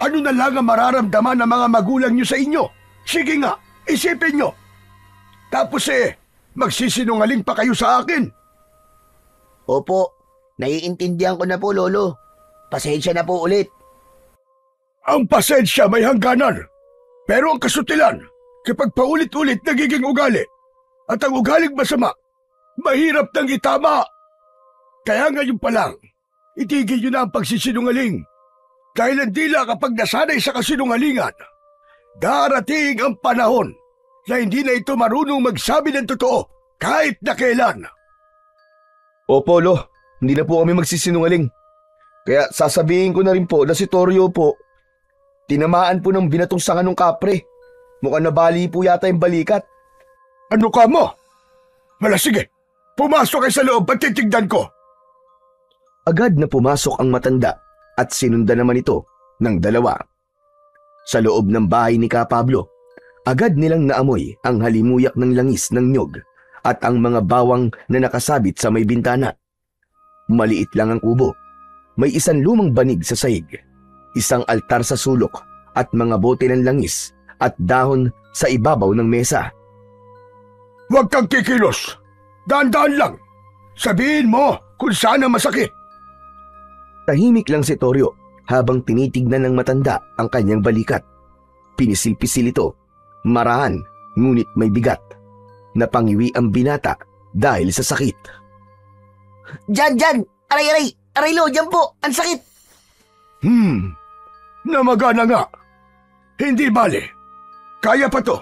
Speaker 3: ano na lang ang mararamdaman ng mga magulang nyo sa inyo? Sige nga, isipin nyo. Tapos magsisinungaling pa kayo sa akin.
Speaker 2: Opo, naiintindihan ko na po, Lolo. Pasensya na po ulit.
Speaker 3: Ang pasensya may hangganan. Pero ang kasutilan, kapag paulit-ulit nagiging ugali, at ang ugaling masama, mahirap nang itama. Kaya ngayon pa lang, itigil nyo na ang pagsisinungaling. Dahil ang dila kapag nasanay sa kasinungalingan, darating ang panahon na hindi na ito marunong magsabi ng totoo kahit na kailan.
Speaker 1: Opo, Lo. Hindi na po kami magsisinungaling. Kaya sasabihin ko na rin po na si Toryo po, tinamaan po ng binatong sanga ng kapre. Mukhang nabali po yata yung balikat.
Speaker 3: Ano ka mo? Hala sige, pumasok kayo sa loob at titignan ko.
Speaker 1: Agad na pumasok ang matanda at sinundan naman ito ng dalawa. Sa loob ng bahay ni Ka Pablo, agad nilang naamoy ang halimuyak ng langis ng nyog at ang mga bawang na nakasabit sa may bintana. Maliit lang ang kubo. May isang lumang banig sa sahig, isang altar sa sulok at mga bote ng langis at dahon sa ibabaw ng mesa.
Speaker 3: Huwag kang kikilos. Daan-daan lang. Sabihin mo kung saan ang masakit.
Speaker 1: Tahimik lang si Toryo habang tinitignan ng matanda ang kanyang balikat. Pinisil-pisil ito, marahan, ngunit may bigat. Napangiwi ang binata dahil sa sakit.
Speaker 2: Diyan! Aray! Aray lo, diyan po! Ang sakit!
Speaker 3: Namaga na nga. Hindi bali. Kaya pa to.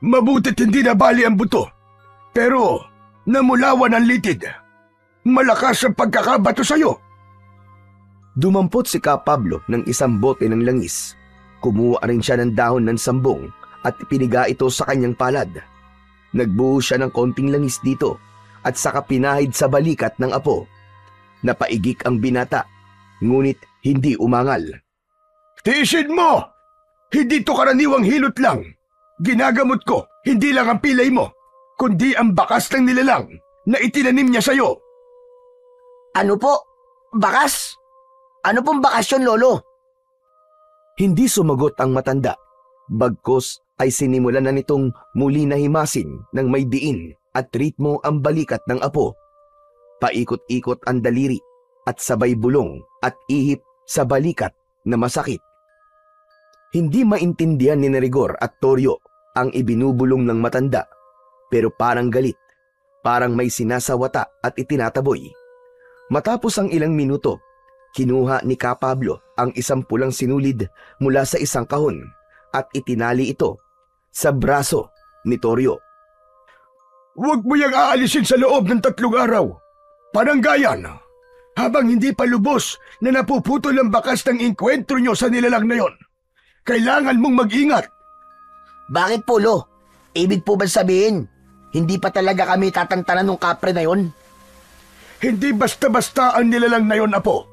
Speaker 3: Mabuti't hindi na bali ang buto. Pero namulawan ang litid. Malakas ang pagkakabato sa'yo.
Speaker 1: Dumampot si Ka Pablo ng isang bote ng langis. Kumuha rin siya ng dahon ng sambong at piniga ito sa kanyang palad. Nagbuo siya ng konting langis dito at saka pinahid sa balikat ng apo. Napaigik ang binata, ngunit hindi umangal.
Speaker 3: Tiisin mo! Hindi to karaniwang hilot lang. Ginagamot ko, hindi lang ang pilay mo, kundi ang bakas ng nilalang na itinanim niya sa'yo.
Speaker 2: Ano po? Bakas? Ano pong bakasyon, Lolo?
Speaker 1: Hindi sumagot ang matanda. Bagkos ay sinimulan na nitong muli na himasin ng may diin at ritmo ang balikat ng apo. Paikot-ikot ang daliri at sabay bulong at ihip sa balikat na masakit. Hindi maintindihan ni Rigor at Toryo ang ibinubulong ng matanda, pero parang galit, parang may sinasawata at itinataboy. Matapos ang ilang minuto, kinuha ni Ka Pablo ang isang pulang sinulid mula sa isang kahon at itinali ito sa braso ni Toryo.
Speaker 3: Huwag mo yang aalisin sa loob ng 3 araw. Pananggayan, habang hindi pa lubos na napuputol ang bakas ng inkwentro nyo sa nilalang na yon. Kailangan mong mag-ingat.
Speaker 2: Bakit po, Lo? Ibig po ba sabihin, hindi pa talaga kami tatantanan ng kapre na yon?
Speaker 3: Hindi basta-basta ang nilalang na yon, Apo.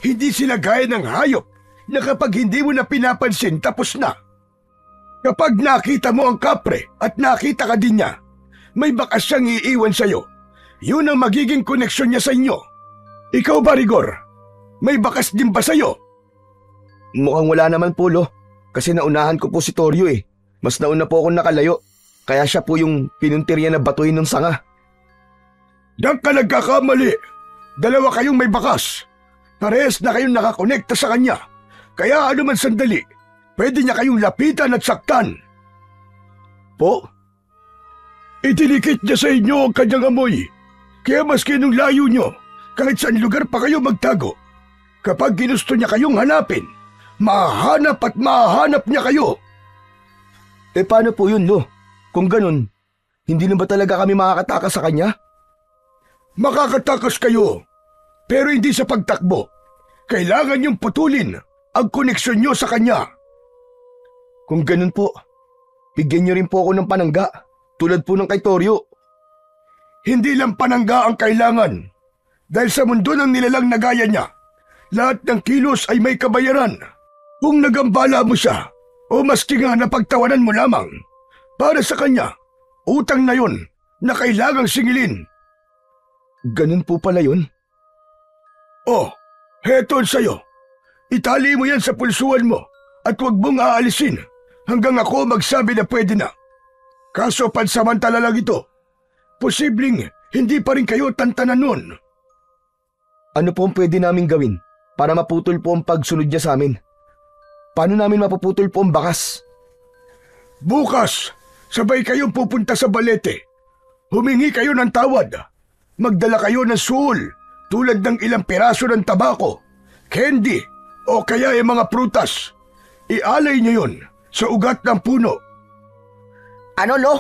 Speaker 3: Hindi sila gaya ng hayop na kapag hindi mo na pinapansin, tapos na. Kapag nakita mo ang kapre at nakita ka din niya, may bakas siyang iiwan sa'yo. Yun ang magiging koneksyon niya sa inyo. Ikaw ba, Rigor? May bakas din ba sa'yo?
Speaker 1: Mukhang wala naman po, Lo. Kasi naunahan ko po si Toryo eh. Mas nauna po akong nakalayo. Kaya siya po yung pinuntirya na batuin ng sanga.
Speaker 3: Diyan ka nagkakamali. 2 kayong may bakas. Parehas na kayong nakakonekta sa kanya. Kaya ano man sandali, pwede niya kayong lapitan at saktan.
Speaker 1: Po?
Speaker 3: Itinikit niya sa inyo ang kanyang amoy. Kaya maski nung layo nyo, kahit saan lugar pa kayo magtago, kapag ginusto niya kayong hanapin, mahanap at mahanap niya kayo.
Speaker 1: Eh paano po yun, Lo? Kung ganun, hindi na ba talaga kami makakatakas sa kanya?
Speaker 3: Makakatakas kayo, pero hindi sa pagtakbo. Kailangan niyong putulin ang koneksyon niyo sa kanya.
Speaker 1: Kung ganun po, bigyan niyo rin po ako ng panangga, tulad po ng kay Toryo.
Speaker 3: Hindi lang panangga ang kailangan. Dahil sa mundo ng nilalang na gaya niya, lahat ng kilos ay may kabayaran. Kung nagambala mo siya, o maski nga napagtawanan mo lamang, para sa kanya, utang na yon na kailangang singilin.
Speaker 1: Ganun po pala yun?
Speaker 3: Oh, heto sa'yo. Itali mo yan sa pulsuan mo at huwag mong aalisin hanggang ako magsabi na pwede na. Kaso pansamantala lang ito. Posibleng hindi pa rin kayo tantanan nun.
Speaker 1: Ano po ang pwede namin gawin para maputol po ang pagsunod niya sa amin? Paano namin mapuputol po ang bakas?
Speaker 3: Bukas, sabay kayong pupunta sa balete. Humingi kayo ng tawad. Magdala kayo ng suol tulad ng ilang piraso ng tabako, candy o kaya yung mga prutas. Ialay niyo yun sa ugat ng puno.
Speaker 2: Ano, Lo?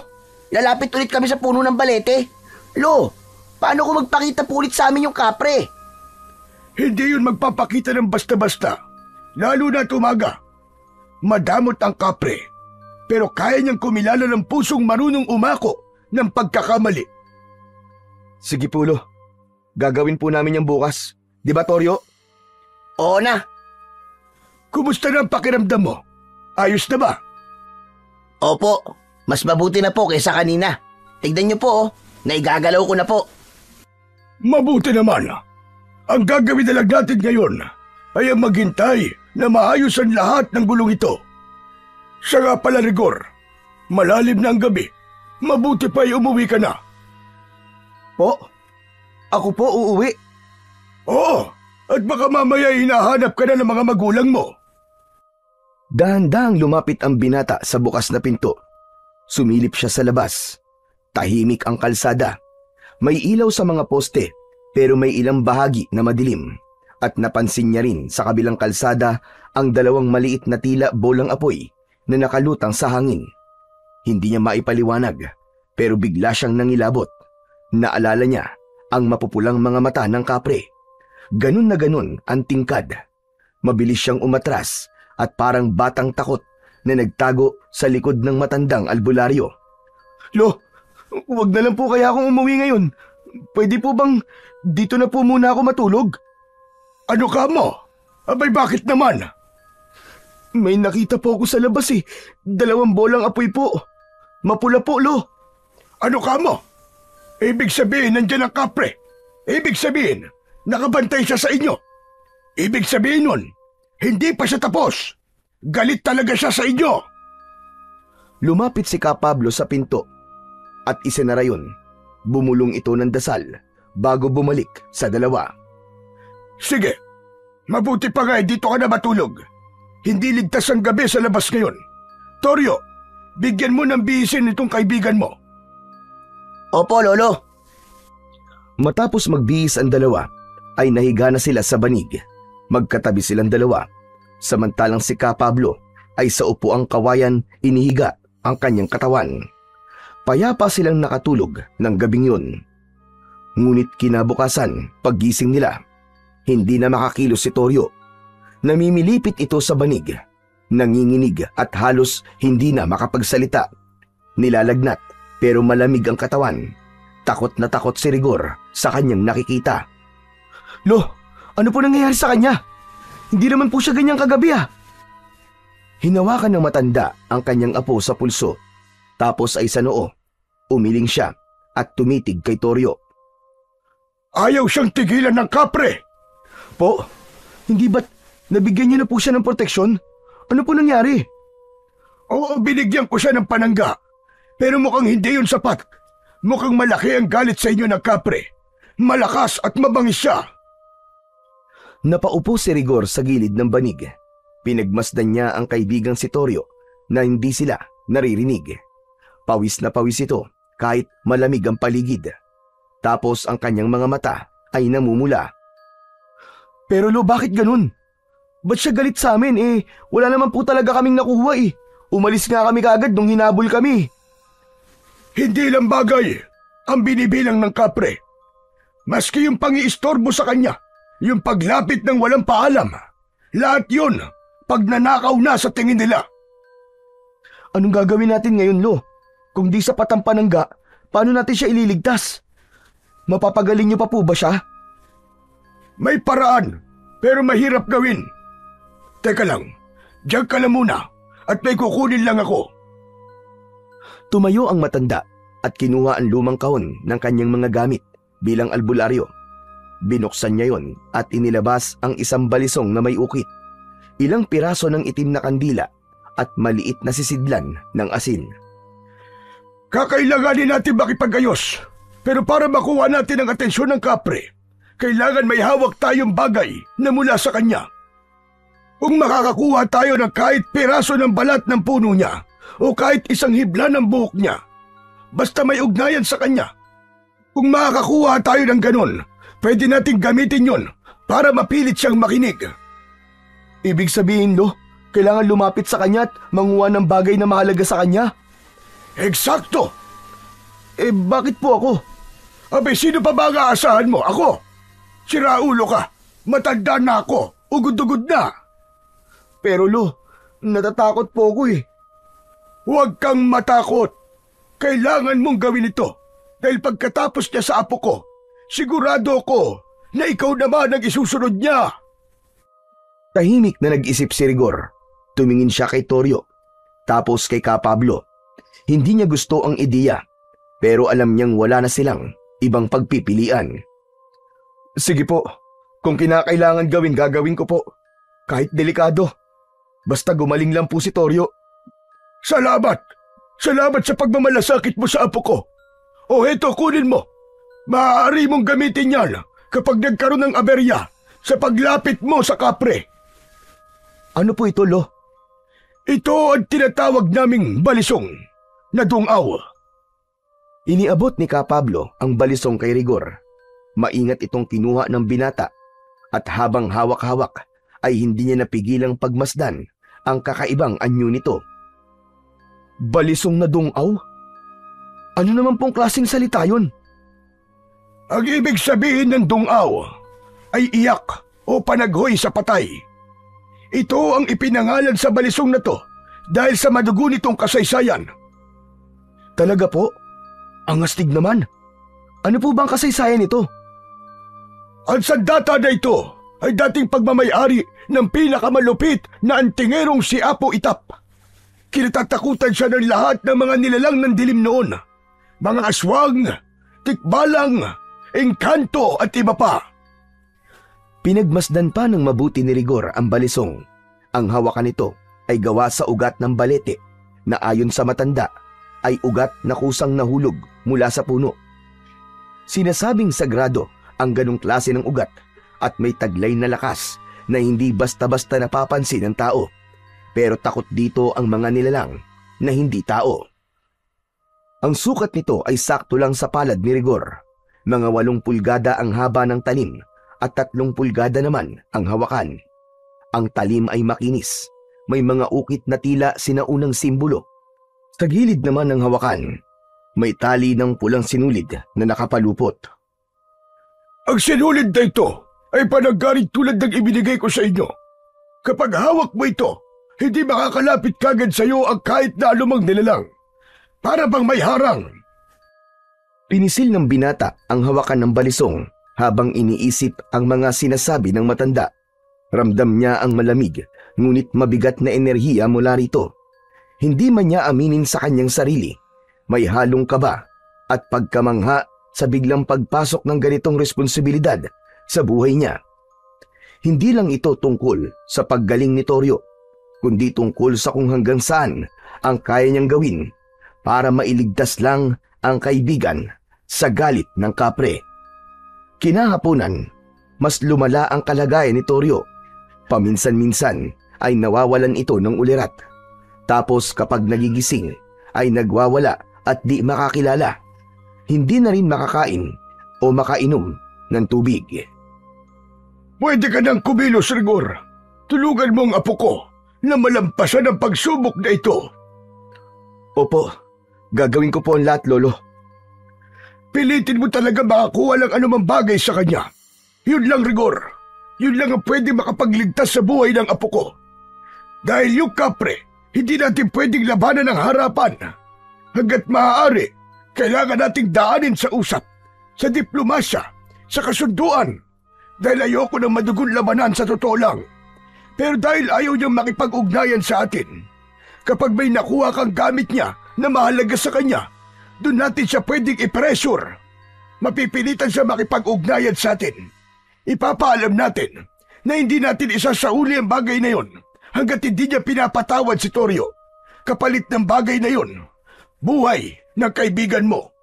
Speaker 2: Lalapit ulit kami sa puno ng balete? Lo, paano kung magpakita po ulit sa amin yung kapre?
Speaker 3: Hindi yun magpapakita ng basta-basta, lalo na tumaga. Madamot ang kapre, pero kaya niyang kumilala ng pusong marunong umako ng pagkakamali.
Speaker 1: Sige po, Lo. Gagawin po namin yan bukas. Di ba, Toryo?
Speaker 2: Oo na.
Speaker 3: Kumusta na ang pakiramdam mo? Ayos na ba?
Speaker 2: Opo, mas mabuti na po kaysa kanina. Tignan niyo po, naigagalaw ko na po.
Speaker 3: Mabuti naman. Ang gagawin na lang natin ngayon ay ang maghintay na maayos ang lahat ng gulong ito. Siya nga pala, Rigor. Malalim na ang gabi. Mabuti pa ay umuwi ka na.
Speaker 1: Po? Ako po uuwi?
Speaker 3: Oo, at baka mamaya hinahanap ka na ng mga magulang mo.
Speaker 1: Dahan-dahang lumapit ang binata sa bukas na pinto. Sumilip siya sa labas. Tahimik ang kalsada. May ilaw sa mga poste pero may ilang bahagi na madilim. At napansin niya rin sa kabilang kalsada ang dalawang maliit na tila bolang apoy na nakalutang sa hangin. Hindi niya maipaliwanag pero bigla siyang nangilabot. Naalala niya ang mapupulang mga mata ng kapre. Ganun na ganun ang tingkad. Mabilis siyang umatras at parang batang takot na nagtago sa likod ng matandang albularyo. Lo, wag na lang po kaya akong umuwi ngayon. Pwede po bang dito na po muna ako matulog?
Speaker 3: Ano ka mo? Abay bakit naman?
Speaker 1: May nakita po ako sa labas eh. 2 bolang apoy po. Mapula po, Lo.
Speaker 3: Ano ka mo? Ibig sabihin nandyan ang kapre. Ibig sabihin, nakabantay siya sa inyo. Ibig sabihin nun, hindi pa siya tapos. Galit talaga siya sa inyo.
Speaker 1: Lumapit si Ka Pablo sa pinto at isinara yun. Bumulong ito ng dasal bago bumalik sa dalawa.
Speaker 3: Sige, mabuti pa nga dito ka na matulog. Hindi ligtas ang gabi sa labas ngayon. Toryo, bigyan mo ng bihisin itong kaibigan mo.
Speaker 2: Opo, Lolo.
Speaker 1: Matapos magbihis ang dalawa, ay nahiga na sila sa banig. Magkatabi silang dalawa. Samantalang si Ka Pablo ay sa upuang kawayan inihiga ang kanyang katawan. Payapa silang nakatulog ng gabing yun. Ngunit kinabukasan, paggising nila, hindi na makakilos si Toryo. Namimilipit ito sa banig, nanginginig at halos hindi na makapagsalita. Nilalagnat pero malamig ang katawan. Takot na takot si Rigor sa kanyang nakikita. Lo, ano po nangyayari sa kanya? Hindi naman po siya ganyang kagabi ah. Hinawakan ng matanda ang kanyang apo sa pulso. Tapos ay sa noo. Umiling siya at tumitig kay Toryo.
Speaker 3: Ayaw siyang tigilan ng kapre.
Speaker 1: Po, hindi ba't nabigyan niyo na po siya ng proteksyon? Ano po nangyari?
Speaker 3: Oo, binigyan ko siya ng panangga. Pero mukhang hindi yun sapat. Mukhang malaki ang galit sa inyo ng kapre. Malakas at mabangis siya.
Speaker 1: Napaupo si Rigor sa gilid ng banig. Pinagmasdan niya ang kaibigang si Toryo na hindi sila naririnig. Pawis na pawis ito kahit malamig ang paligid. Tapos ang kanyang mga mata ay namumula. Pero Lo, bakit ganun? Ba't siya galit sa amin eh? Wala naman po talaga kaming nakuha eh. Umalis nga kami kaagad nung hinabol kami.
Speaker 3: Hindi lang bagay ang binibilang ng kapre. Maski yung pangiistorbo sa kanya, yung paglapit ng walang paalam, lahat yun pagnanakaw na sa tingin nila.
Speaker 1: Anong gagawin natin ngayon, Lo? Kung di sapat ang panangga, paano natin siya ililigtas? Mapapagaling niyo pa po ba siya?
Speaker 3: May paraan, pero mahirap gawin. Teka lang, diyan ka lang muna at may kukunin lang ako.
Speaker 1: Tumayo ang matanda at kinuha ang lumang kahon ng kanyang mga gamit bilang albularyo. Binuksan niya yon at inilabas ang isang balisong na may ukit, ilang piraso ng itim na kandila at maliit na sisidlan ng asin.
Speaker 3: Kakailanganin natin makipagayos, pero para makuha natin ang atensyon ng kapre, kailangan may hawak tayong bagay na mula sa kanya. Kung makakakuha tayo ng kahit piraso ng balat ng puno niya o kahit isang hibla ng buhok niya, basta may ugnayan sa kanya. Kung makakakuha tayo ng ganon, pwede nating gamitin yon para mapilit siyang makinig.
Speaker 1: Ibig sabihin, Lo, kailangan lumapit sa kanya at manguha ng bagay na mahalaga sa kanya?
Speaker 3: Eksakto!
Speaker 1: Bakit po ako?
Speaker 3: Abe, sino pa ba ang aasahan mo? Ako? Siraulo ka. Matanda na ako. Ugod-ugod na.
Speaker 1: Pero Lo, natatakot po ako eh.
Speaker 3: Huwag kang matakot. Kailangan mong gawin ito. Dahil pagkatapos niya sa apo ko, sigurado ko na ikaw naman ang isusunod niya.
Speaker 1: Tahimik na nag-isip si Rigor. Tumingin siya kay Toryo, tapos kay Ka Pablo. Hindi niya gusto ang ideya, pero alam niyang wala na silang ibang pagpipilian. Sige po, kung kinakailangan gawin, gagawin ko po. Kahit delikado. Basta gumaling lang po si Toryo.
Speaker 3: Salamat! Salamat sa pagmamalasakit mo sa apo ko. O heto, kunin mo. Maaari mong gamitin yan kapag nagkaroon ng aberya sa paglapit mo sa kapre.
Speaker 1: Ano po ito, Lo?
Speaker 3: Ito ang tinatawag naming balisong na dungaw.
Speaker 1: Iniabot ni Ka Pablo ang balisong kay Rigor. Maingat itong kinuha ng binata at habang hawak-hawak ay hindi niya napigilang pagmasdan ang kakaibang anyo nito. Balisong na dungaw? Ano naman pong klaseng salita yun?
Speaker 3: Ang ibig sabihin ng dungaw ay iyak o panaghoy sa patay. Ito ang ipinangalan sa balisong na to dahil sa madugo nitong kasaysayan.
Speaker 1: Talaga po? Ang astig naman. Ano po bang kasaysayan nito?
Speaker 3: Ang sandata na ito ay dating pagmamayari ng pinakamalupit na antingerong si Apo Itap. Kinatatakutan siya ng lahat ng mga nilalang ng dilim noon. Mga aswang, tikbalang, engkanto at iba pa.
Speaker 1: Pinagmasdan pa ng mabuti ni Rigor ang balisong. Ang hawakan nito ay gawa sa ugat ng balete na ayon sa matanda ay ugat na kusang nahulog mula sa puno. Sinasabing sagrado ang ganong klase ng ugat at may taglay na lakas na hindi basta-basta napapansin ng tao. Pero takot dito ang mga nilalang na hindi tao. Ang sukat nito ay sakto lang sa palad ni Rigor. Mga 8 pulgada ang haba ng talim at 3 pulgada naman ang hawakan. Ang talim ay makinis. May mga ukit na tila sinaunang simbolo. Sa gilid naman ng hawakan, may tali ng pulang sinulid na nakapalupot.
Speaker 3: Ang sinulid na ito ay panaggaring tulad ng ibinigay ko sa inyo. Kapag hawak mo ito, hindi makakalapit kagad sa iyo ang kahit na anumang nilalang. Para bang may harang.
Speaker 1: Pinisil ng binata ang hawakan ng balisong habang iniisip ang mga sinasabi ng matanda. Ramdam niya ang malamig, ngunit mabigat na enerhiya mula rito. Hindi man niya aminin sa kanyang sarili. May halong kaba at pagkamangha sa biglang pagpasok ng ganitong responsibilidad sa buhay niya. Hindi lang ito tungkol sa paggaling ni Toryo, kundi tungkol sa kung hanggang saan ang kaya niyang gawin para mailigtas lang ang kaibigan sa galit ng kapre. Kinahaponan, mas lumala ang kalagayan ni Toryo. Paminsan-minsan ay nawawalan ito ng ulirat. Tapos kapag nagigising ay nagwawala at di makakilala. Hindi na rin makakain o makainom ng tubig.
Speaker 3: Pwede ka nang kumilos, Rigor. Tulungan mo ang apo ko na malampasan ang pagsubok na ito.
Speaker 1: Opo, gagawin ko po ang lahat, Lolo.
Speaker 3: Pilitin mo talaga makakuha ng anumang bagay sa kanya. Yun lang, Rigor. Yun lang ang pwede makapagligtas sa buhay ng apo ko. Dahil yung kapre, hindi natin pwedeng labanan ng harapan. Hanggat maaari, kailangan nating daanin sa usap, sa diplomasya, sa kasunduan. Dahil ayoko ng madugon labanan sa totoo lang. Pero dahil ayaw niyang makipag-ugnayan sa atin, kapag may nakuha kang gamit niya na mahalaga sa kanya, doon natin siya pwedeng i-pressure. Mapipilitan siya makipag-ugnayan sa atin. Ipapaalam natin na hindi natin isasauli ang bagay na yon hanggat hindi niya pinapatawad si Toryo. Kapalit ng bagay na yon, buhay ng kaibigan mo.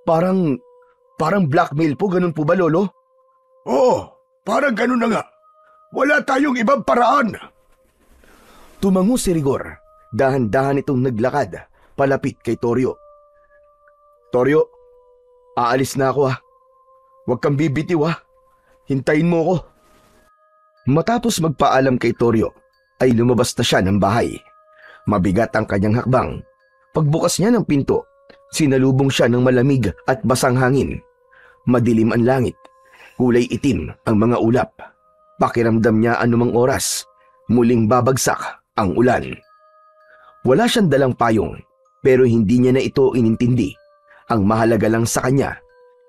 Speaker 1: Parang blackmail po, ganun po ba, Lolo?
Speaker 3: Oo, parang ganun na nga. Wala tayong ibang paraan.
Speaker 1: Tumango si Rigor. Dahan-dahan itong naglakad palapit kay Toryo. Toryo, aalis na ako ha. Huwag kang bibitiw ha. Hintayin mo ko. Matapos magpaalam kay Toryo, ay lumabas na siya ng bahay. Mabigat ang kanyang hakbang. Pagbukas niya ng pinto, sinalubong siya ng malamig at basang hangin. Madilim ang langit. Kulay itim ang mga ulap. Pakiramdam niya anumang oras, muling babagsak ang ulan. Wala siyang dalang payong, pero hindi niya na ito inintindi. Ang mahalaga lang sa kanya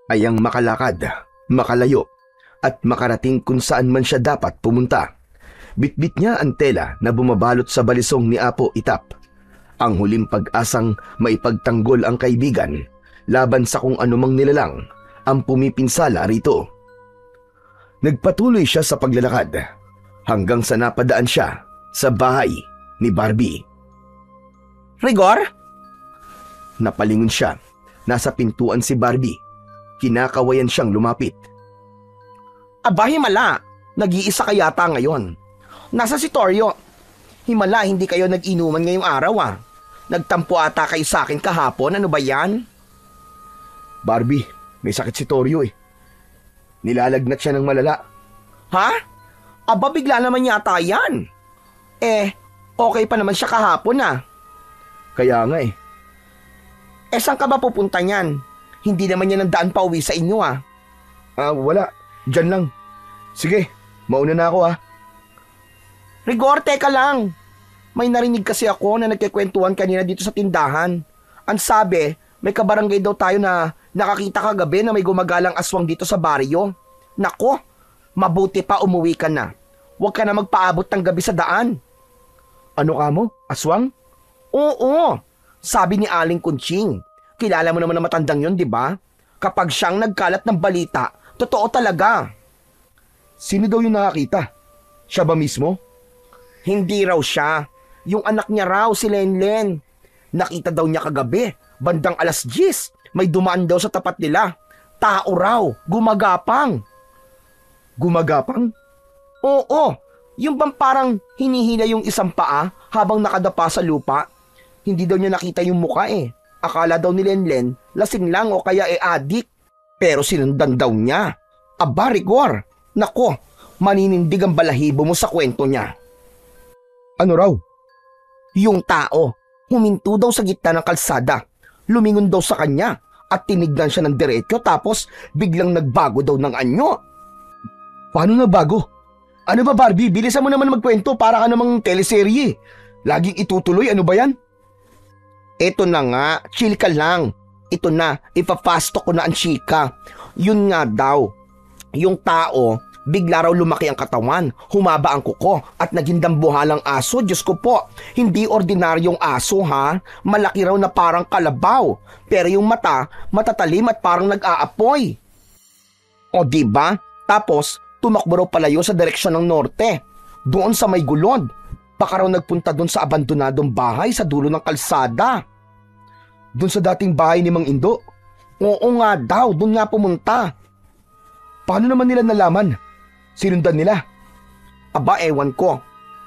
Speaker 1: ay ang makalakad, makalayo, at makarating kung saan man siya dapat pumunta. Bitbit niya ang tela na bumabalot sa balisong ni Apo Itap. Ang huling pag-asang maipagtanggol ang kaibigan laban sa kung anumang nilalang ang pumipinsala rito. Nagpatuloy siya sa paglalakad hanggang sa napadaan siya sa bahay ni Barbie.
Speaker 2: Rigor?
Speaker 1: Napalingon siya. Nasa pintuan si Barbie. Kinakawayan siyang lumapit.
Speaker 2: Aba, himala. Nag-iisa ka yata ngayon. Nasa si Toryo. Himala, hindi kayo nag-inuman ngayong araw ah. Nagtampo ata kayo sa akin kahapon, ano ba yan?
Speaker 1: Barbie, may sakit si Toryo eh. Nilalagnat siya ng malala.
Speaker 2: Ha? Aba, bigla naman yata yan. Okay pa naman siya kahapon
Speaker 1: Kaya nga eh.
Speaker 2: Saan ka ba pupunta niyan? Hindi naman yan ang daan pa uwi sa inyo
Speaker 1: Wala. Diyan lang. Sige, mauna na ako
Speaker 2: Rigor, teka lang. May narinig kasi ako na nagkikwentuhan kanina dito sa tindahan. Ang sabi, may kabarangay daw tayo na nakakita kagabi na may gumagalang aswang dito sa baryo. Nako, mabuti pa umuwi ka na. Huwag ka na magpaabot ng gabi sa daan.
Speaker 1: Ano ka mo? Aswang?
Speaker 2: Oo, sabi ni Aling Kunching. Kilala mo naman na matandang yun, di ba? Kapag siyang nagkalat ng balita, totoo talaga.
Speaker 1: Sino daw yung nakakita? Siya ba mismo?
Speaker 2: Hindi raw siya. Yung anak niya raw, si Lenlen. Nakita daw niya kagabi, bandang 10:00, may dumaan daw sa tapat nila. Tao raw, gumagapang.
Speaker 1: Gumagapang?
Speaker 2: Oo, yung bang parang hinihila yung isang paa habang nakadapa sa lupa. Hindi daw niya nakita yung muka Akala daw ni Lenlen, lasing lang o kaya adik. Pero sinundan daw niya. Aba, Rigor, nako, maninindig ang balahibo mo sa kwento niya.
Speaker 1: Ano raw?
Speaker 2: Yung tao, huminto daw sa gitna ng kalsada. Lumingon daw sa kanya at tinignan siya ng diretso tapos biglang nagbago daw ng anyo.
Speaker 1: Paano nagbago? Ano ba Barbie? Bilisan mo naman magkwento para ka namang teleserye. Laging itutuloy, ano ba yan?
Speaker 2: Eto na nga, chill ka lang. Ito na, ipapasto ko na ang chika. Yun nga daw, yung tao, bigla raw lumaki ang katawan, humaba ang kuko at naging dambuhalang aso. Diyos ko po, hindi ordinaryong aso malaki raw na parang kalabaw. Pero yung mata, matatalim at parang nag-aapoy. O diba? Tapos, tumakbo raw palayo sa direksyon ng norte. Doon sa may gulod. Baka raw nagpunta doon sa abandonadong bahay sa dulo ng kalsada.
Speaker 1: Doon sa dating bahay ni Mang Indo?
Speaker 2: Oo nga daw, doon nga pumunta.
Speaker 1: Paano naman nila nalaman? Sinundan nila?
Speaker 2: Aba, ewan ko.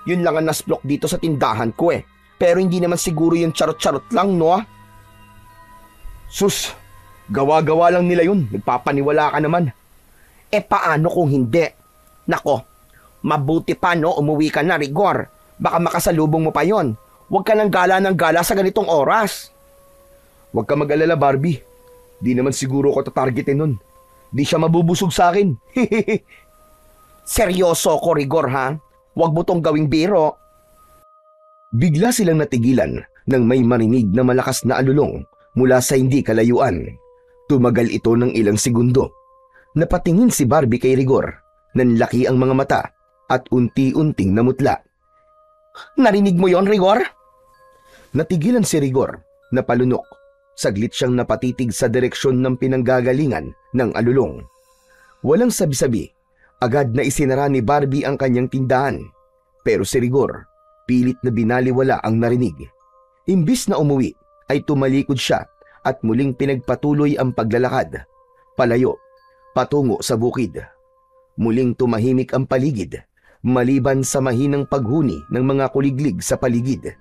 Speaker 2: Yun lang ang nasblok dito sa tindahan ko Pero hindi naman siguro yung charot-charot lang, no?
Speaker 1: Sus, gawa-gawa lang nila yun. Nagpapaniwala ka naman.
Speaker 2: Paano kung hindi? Nako, mabuti pa umuwi ka na, Rigor. Baka makasalubong mo pa yon. Huwag ka ng gala ng gala sa ganitong oras.
Speaker 1: Huwag ka mag-alala, Barbie. Di naman siguro ko tatargetin nun. Di siya mabubusog sa akin.
Speaker 2: Seryoso ko, Rigor, Huwag mo tong gawing biro.
Speaker 1: Bigla silang natigilan nang may marinig na malakas na alulong mula sa hindi kalayuan. Tumagal ito ng ilang segundo. Napatingin si Barbie kay Rigor. Nanlaki ang mga mata at unti-unting namutla.
Speaker 2: Narinig mo yon, Rigor?
Speaker 1: Natigilan si Rigor, napalunok. Saglit siyang napatitig sa direksyon ng pinanggagalingan ng alulong. Walang sabi-sabi, agad na isinara ni Barbie ang kanyang tindahan. Pero si Rigor, pilit na binaliwala ang narinig. Imbis na umuwi, ay tumalikod siya at muling pinagpatuloy ang paglalakad. Palayo, patungo sa bukid. Muling tumahimik ang paligid, maliban sa mahinang paghuni ng mga kuliglig sa paligid.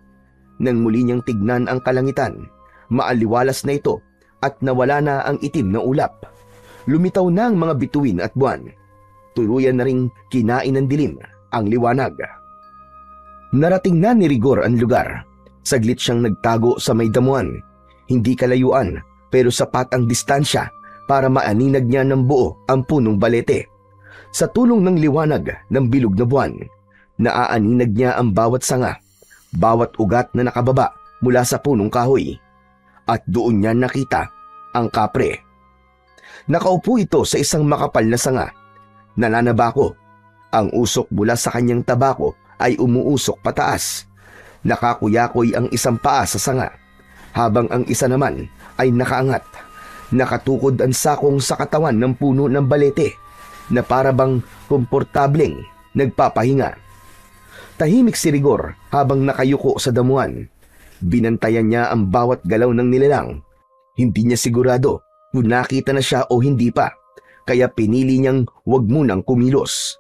Speaker 1: Nang muli niyang tignan ang kalangitan, maaliwalas na ito at nawala na ang itim na ulap. Lumitaw na ang mga bituin at buwan. Tuluyan na ring kinain ng dilim ang liwanag. Narating na ni Rigor ang lugar. Saglit siyang nagtago sa may damuhan. Hindi kalayuan pero sapat ang distansya para maaninag niya ng buo ang punong balete. Sa tulong ng liwanag ng bilog na buwan, naaaninag niya ang bawat sanga, bawat ugat na nakababa mula sa punong kahoy. At doon niya nakita ang kapre. Nakaupo ito sa isang makapal na sanga. Nananabako. Ang usok mula sa kanyang tabako ay umuusok pataas. Nakakuyakoy ang isang paa sa sanga, habang ang isa naman ay nakaangat. Nakatukod ang sakong sa katawan ng puno ng balete na parabang komportableng nagpapahinga. Tahimik si Rigor habang nakayuko sa damuhan. Binantayan niya ang bawat galaw ng nilalang. Hindi niya sigurado kung nakita na siya o hindi pa, kaya pinili niyang huwag munang kumilos.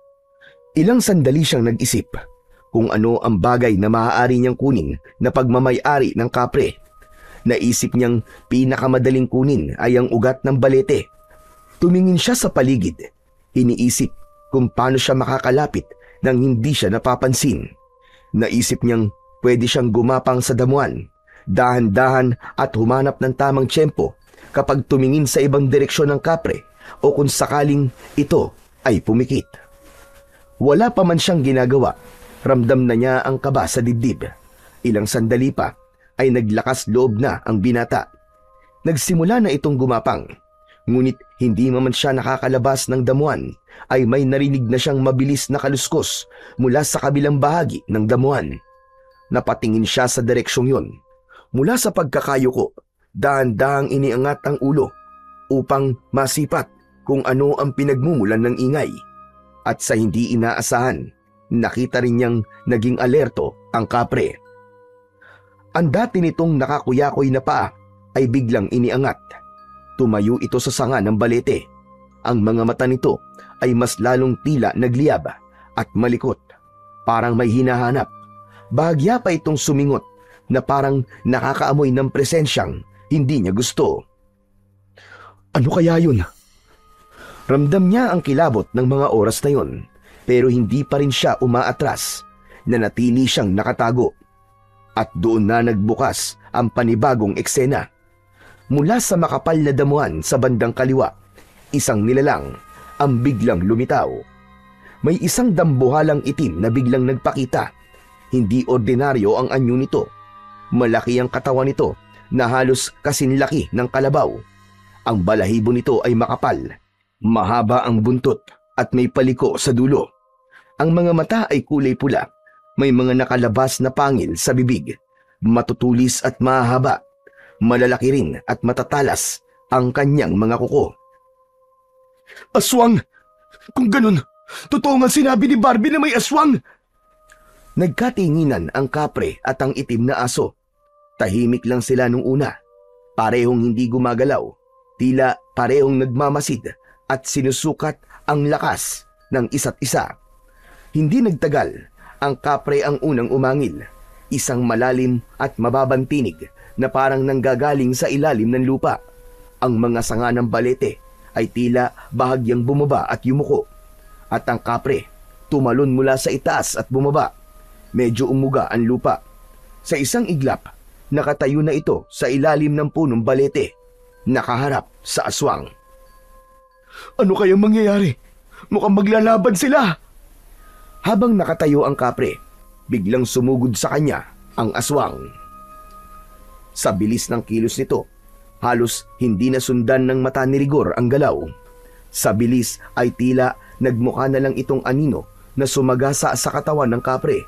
Speaker 1: Ilang sandali siyang nag-isip kung ano ang bagay na maaari niyang kunin na pagmamay-ari ng kapre. Naisip niyang pinakamadaling kunin ay ang ugat ng balete. Tumingin siya sa paligid. Iniisip kung paano siya makakalapit nang hindi siya napapansin. Naisip niyang pwede siyang gumapang sa damuhan, dahan-dahan at humanap ng tamang tiyempo kapag tumingin sa ibang direksyon ng kapre o kung sakaling ito ay pumikit. Wala pa man siyang ginagawa, ramdam na niya ang kaba sa dibdib. Ilang sandali pa ay naglakas loob na ang binata. Nagsimula na itong gumapang, ngunit hindi man siya nakakalabas ng damuhan ay may narinig na siyang mabilis na kaluskos mula sa kabilang bahagi ng damuhan. Napatingin siya sa direksyong yun. Mula sa pagkakayuko, dahan-dahang iniangat ang ulo upang masipat kung ano ang pinagmumulan ng ingay. At sa hindi inaasahan, nakita rin niyang naging alerto ang kapre. Ang dati nitong nakakuyakoy na paa ay biglang iniangat. Tumayo ito sa sanga ng balete. Ang mga mata nito ay mas lalong tila nagliyab at malikot. Parang may hinahanap. Bahagya pa itong sumingot na parang nakakaamoy ng presensyang hindi niya gusto. Ano kaya yun? Ramdam niya ang kilabot ng mga oras na yun, pero hindi pa rin siya umaatras. Nanatili siyang nakatago. At doon na nagbukas ang panibagong eksena. Mula sa makapal na damuhan sa bandang kaliwa, isang nilalang ang biglang lumitaw. May isang dambuhalang itim na biglang nagpakita. Hindi ordinaryo ang anyo nito. Malaki ang katawan nito na halos kasinlaki ng kalabaw. Ang balahibo nito ay makapal. Mahaba ang buntot at may paliko sa dulo. Ang mga mata ay kulay pula. May mga nakalabas na pangil sa bibig. Matutulis at mahaba. Malalaki rin at matatalas ang kanyang mga kuko. Aswang! Kung ganun, totoo nga sinabi ni Barbie na may aswang! Nagkatinginan ang kapre at ang itim na aso. Tahimik lang sila nung una. Parehong hindi gumagalaw. Tila parehong nagmamasid at sinusukat ang lakas ng isa't isa. Hindi nagtagal. Ang kapre ang unang umangil, isang malalim at mababang tinig na parang nanggagaling sa ilalim ng lupa. Ang mga sanga ng balete ay tila bahagyang bumaba at yumuko. At ang kapre tumalon mula sa itaas at bumaba. Medyo umuga ang lupa. Sa isang iglap, nakatayo na ito sa ilalim ng punong balete, nakaharap sa aswang. Ano kayang mangyayari? Mukhang maglalaban sila! Habang nakatayo ang kapre, biglang sumugod sa kanya ang aswang. Sa bilis ng kilos nito, halos hindi nasundan ng mata ni Rigor ang galaw. Sa bilis ay tila nagmukha na lang itong anino na sumagasa sa katawan ng kapre.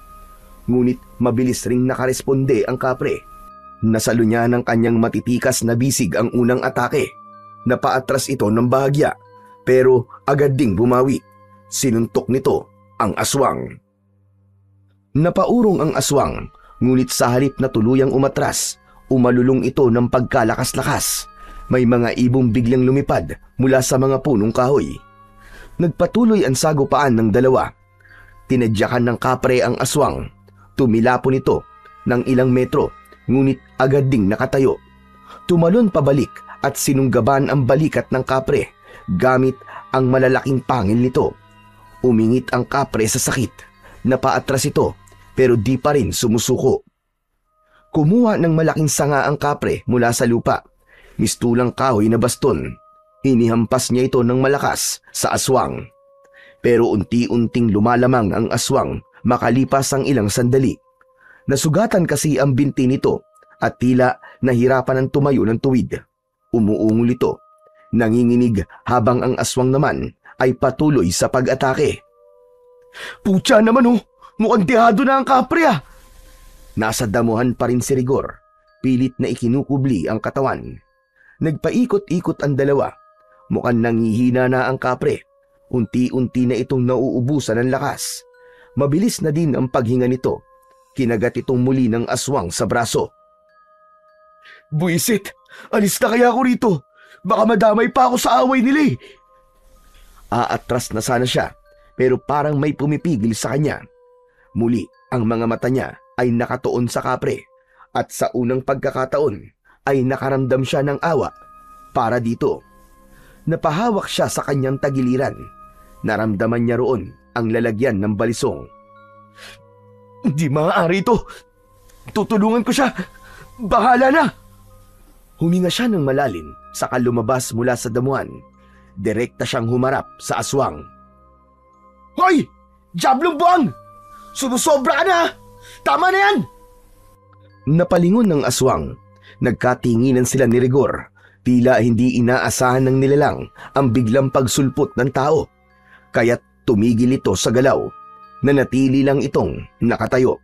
Speaker 1: Ngunit mabilis ring nakaresponde ang kapre. Nasalo niya ng kanyang matitikas na bisig ang unang atake. Napaatras ito ng bahagya, pero agad ding bumawi. Sinuntok nito ang aswang. Napaurong ang aswang, ngunit sa halip na tuluyang umatras, umalulong ito ng pagkalakas-lakas. May mga ibong biglang lumipad mula sa mga punong kahoy. Nagpatuloy ang sagupaan ng dalawa. Tinadyakan ng kapre ang aswang. Tumilapon ito ng ilang metro, ngunit agad ding nakatayo. Tumalon pabalik at sinunggaban ang balikat ng kapre gamit ang malalaking pangil nito. Umingit ang kapre sa sakit. Napaatras ito pero di pa rin sumusuko. Kumuha ng malaking sanga ang kapre mula sa lupa. Mistulang kahoy na baston. Inihampas niya ito ng malakas sa aswang. Pero unti-unting lumalamang ang aswang makalipas ang ilang sandali. Nasugatan kasi ang binti nito at tila nahirapan ang tumayo ng tuwid. Umuungol ito. Nanginginig habang ang aswang naman ay patuloy sa pag-atake. Putya naman oh! Mukhang dehado na ang kapre ah! Nasa damuhan pa rin si Rigor. Pilit na ikinukubli ang katawan. Nagpaikot-ikot ang dalawa. Mukhang nangihina na ang kapre. Unti-unti na itong nauubusan ng lakas. Mabilis na din ang paghinga nito. Kinagat itong muli ng aswang sa braso. Buisit! Alis na kaya ako rito! Baka madamay pa ako sa away nila eh! Aatras na sana siya, pero parang may pumipigil sa kanya. Muli, ang mga mata niya ay nakatuon sa kapre, at sa unang pagkakataon ay nakaramdam siya ng awa para dito. Napahawak siya sa kanyang tagiliran. Naramdaman niya roon ang lalagyan ng balisong. Hindi maaari ito. Tutulungan ko siya. Bahala na. Huminga siya ng malalim saka lumabas mula sa damuhan. Direkta siyang humarap sa aswang.
Speaker 2: Hoy! Diablong buwang! Sumusobra ka na! Tama na yan!
Speaker 1: Napalingon ng aswang. Nagkatinginan sila ni Rigor. Tila hindi inaasahan ng nilalang ang biglang pagsulpot ng tao. Kaya't tumigil ito sa galaw. Nanatili lang itong nakatayo.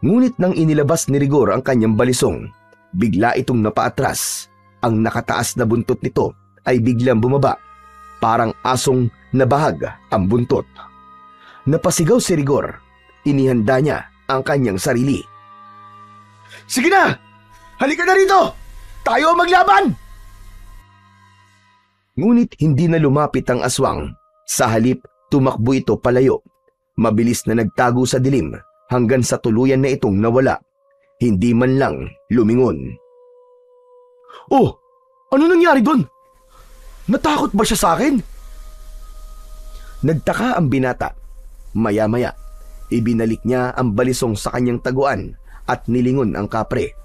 Speaker 1: Ngunit nang inilabas ni Rigor ang kanyang balisong, bigla itong napaatras. Ang nakataas na buntot nito ay biglang bumaba. Parang asong nabahag ang buntot. Napasigaw si Rigor. Inihanda niya ang kanyang sarili.
Speaker 2: Sige na! Halika na rito! Tayo maglaban!
Speaker 1: Ngunit hindi na lumapit ang aswang. Sa halip, tumakbo ito palayo. Mabilis na nagtago sa dilim hanggang sa tuluyan na itong nawala. Hindi man lang lumingon.
Speaker 2: Oh! Ano nangyari doon? Natakot ba siya sa akin?
Speaker 1: Nagtaka ang binata. Maya-maya, ibinalik niya ang balisong sa kanyang taguan at nilingon ang kapre.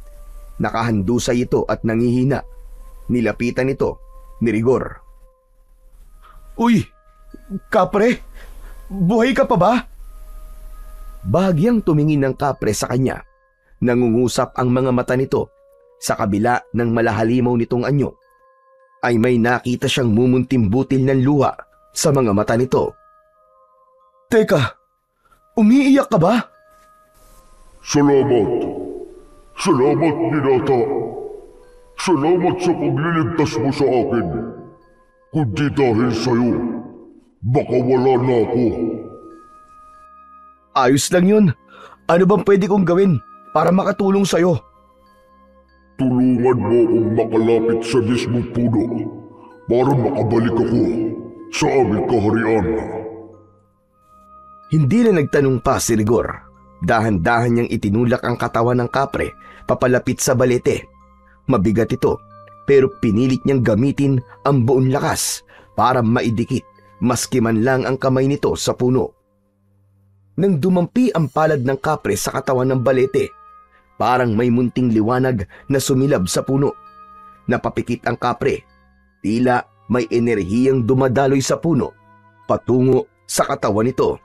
Speaker 1: Nakahandusay ito at nangihina. Nilapitan ito ni Rigor.
Speaker 2: Uy! Kapre! Buhay ka pa ba?
Speaker 1: Bahagyang tumingin ng kapre sa kanya. Nangungusap ang mga mata nito. Sa kabila ng malahalimaw nitong anyo, ay may nakita siyang mumuntim-butil ng luha sa mga mata nito.
Speaker 2: Teka, umiiyak ka ba?
Speaker 3: Salamat. Salamat, binata. Salamat sa pagliligtas mo sa akin. Kundi dahil sa'yo, baka wala na ako.
Speaker 2: Ayos lang yun. Ano bang pwede kong gawin para makatulong sa'yo?
Speaker 3: Tulungan mo akong makalapit sa mismong puno para makabalik ako sa aming kaharian.
Speaker 1: Hindi na nagtanong pa si Rigor. Dahan-dahan niyang itinulak ang katawan ng kapre papalapit sa balete. Mabigat ito, pero pinilit niyang gamitin ang buong lakas para maidikit maski man lang ang kamay nito sa puno. Nang dumampi ang palad ng kapre sa katawan ng balete, parang may munting liwanag na sumilab sa puno. Napapikit ang kapre. Tila may enerhiyang dumadaloy sa puno patungo sa katawan nito.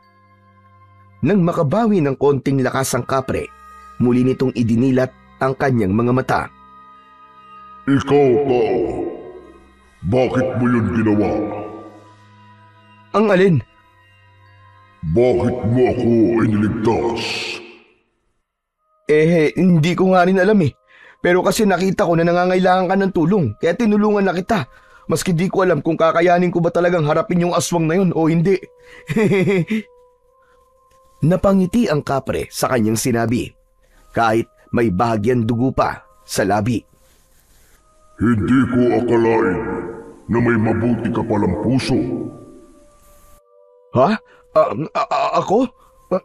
Speaker 1: Nang makabawi ng konting lakas ang kapre, muli nitong idinilat ang kanyang mga mata.
Speaker 3: Ikaw, tao. Bakit mo yun ginawa?
Speaker 1: Ang alin?
Speaker 3: Bakit mo ako iniligtas?
Speaker 2: Hindi ko nga rin alam eh. Pero kasi nakita ko na nangangailangan ka ng tulong, kaya tinulungan na kita. Maski di ko alam kung kakayanin ko ba talagang harapin yung aswang na yun o hindi.
Speaker 1: Napangiti ang kapre sa kanyang sinabi, kahit may bahagyan dugo pa sa labi.
Speaker 3: Hindi ko akalain na may mabuti ka palang puso.
Speaker 2: Ha? Ako?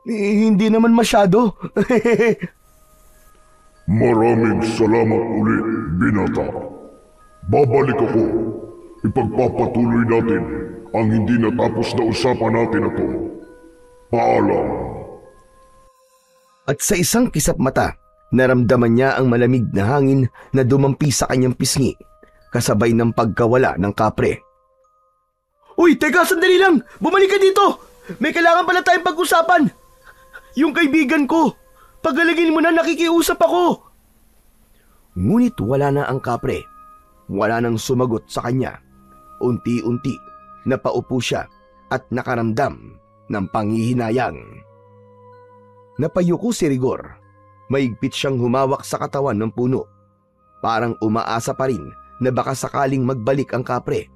Speaker 2: Hindi naman masyado.
Speaker 3: Maraming salamat ulit, binata. Babalik ako. Ipagpapatuloy natin ang hindi natapos na usapan natin na to. Paalam.
Speaker 1: At sa isang kisap mata, naramdaman niya ang malamig na hangin na dumampi sa kanyang pisngi, kasabay ng pagkawala ng kapre.
Speaker 2: Uy, teka, sandali lang! Bumalik ka dito! May kailangan pala tayong pag-usapan! Yung kaibigan ko! Pagalagin mo na, nakikiusap ako!
Speaker 1: Ngunit wala na ang kapre. Wala nang sumagot sa kanya. Unti-unti, napaupo siya at nakaramdam ng panghihinayang. Napayuko si Rigor. Maigpit siyang humawak sa katawan ng puno. Parang umaasa pa rin na baka sakaling magbalik ang kapre.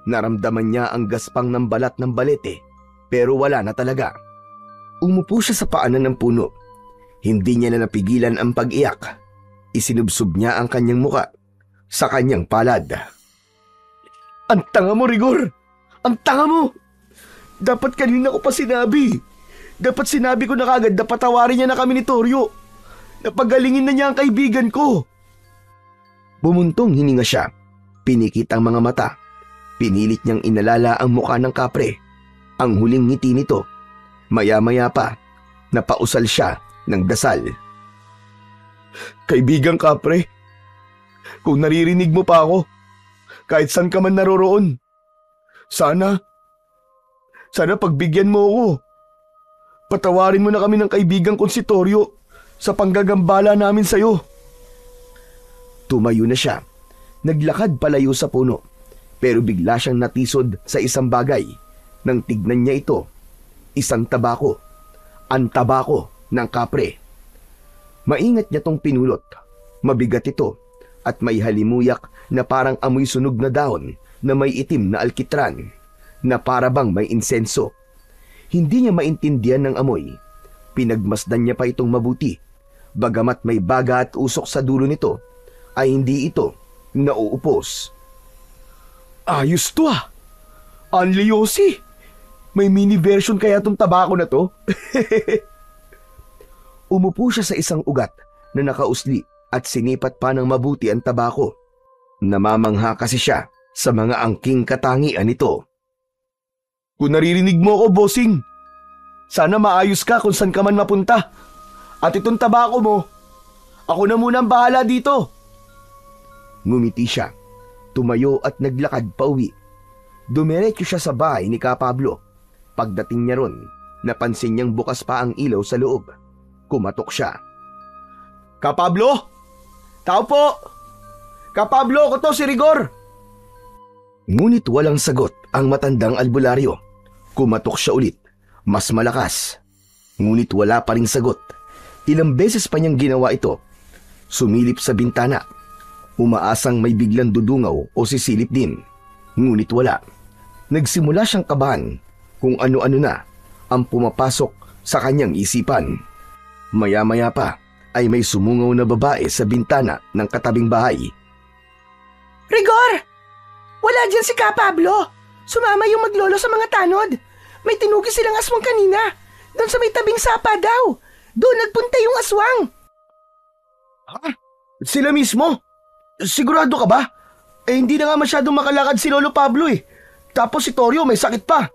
Speaker 1: Naramdaman niya ang gaspang ng balat ng balete, pero wala na talaga. Umupo siya sa paanan ng puno. Hindi niya na napigilan ang pag-iyak. Isinubsob niya ang kanyang muka sa kanyang palad.
Speaker 2: Ang tanga mo, Rigor! Ang tanga mo! Dapat kanina ko pa sinabi. Dapat sinabi ko na kagad na patawarin niya na kami ni Toryo. Napagalingin na niya ang kaibigan ko.
Speaker 1: Humuntong hininga siya. Pinikit ang mga mata. Pinilit niyang inalala ang mukha ng kapre. Ang huling ngiti nito. Maya-maya pa, napausal siya ng dasal. Kaibigang kapre, kung naririnig mo pa ako, kahit saan ka man naroroon, sana pagbigyan mo ako. Patawarin mo na kami ng kaibigan kong si Toryo sa panggagambala namin sa'yo. Tumayo na siya. Naglakad palayo sa puno. Pero bigla siyang natisod sa isang bagay. Nang tignan niya ito, isang tabako. Ang tabako ng kapre. Maingat niya tong pinulot. Mabigat ito at may halimuyak na parang amoy sunog na dahon na may itim na alkitran na para bang may insenso. Hindi niya maintindihan ng amoy. Pinagmasdan niya pa itong mabuti. Bagamat may baga at usok sa dulo nito, ay hindi ito nauupos. Ayos to ah! Anli Yossi! May mini version kaya tong tabako na to? Umupo siya sa isang ugat na nakausli at sinipat pa ng mabuti ang tabako. Namamangha kasi siya sa mga angking katangian nito. Kung naririnig mo ako, bossing, sana maayos ka kung saan ka man mapunta. At itong tabako mo, ako na muna ang bahala dito. Ngumiti siya, tumayo at naglakad pauwi. Dumiretso siya sa bahay ni Ka Pablo. Pagdating niya ron, napansin niyang bukas pa ang ilaw sa loob. Kumatok siya. Ka Pablo? Tao po! Ka Pablo, ako to si Rigor! Ngunit walang sagot ang matandang albularyo. Kumatok siya ulit, mas malakas. Ngunit wala pa ring sagot. Ilang beses pa niyang ginawa ito. Sumilip sa bintana. Umaasang may biglang dudungaw o sisilip din. Ngunit wala. Nagsimula siyang kabahan kung ano-ano na ang pumapasok sa kanyang isipan. Maya-maya pa ay may sumungaw na babae sa bintana ng katabing bahay.
Speaker 4: Rigor! Wala dyan si Ka Pablo! Sumama yung maglolo sa mga tanod. May tinugis silang aswang kanina. Doon sa may tabing sapa daw. Doon nagpunta yung aswang.
Speaker 1: Ha? Sila mismo? Sigurado ka ba? Hindi na nga masyadong makalakad si Lolo Pablo eh. Tapos si Toryo may sakit pa.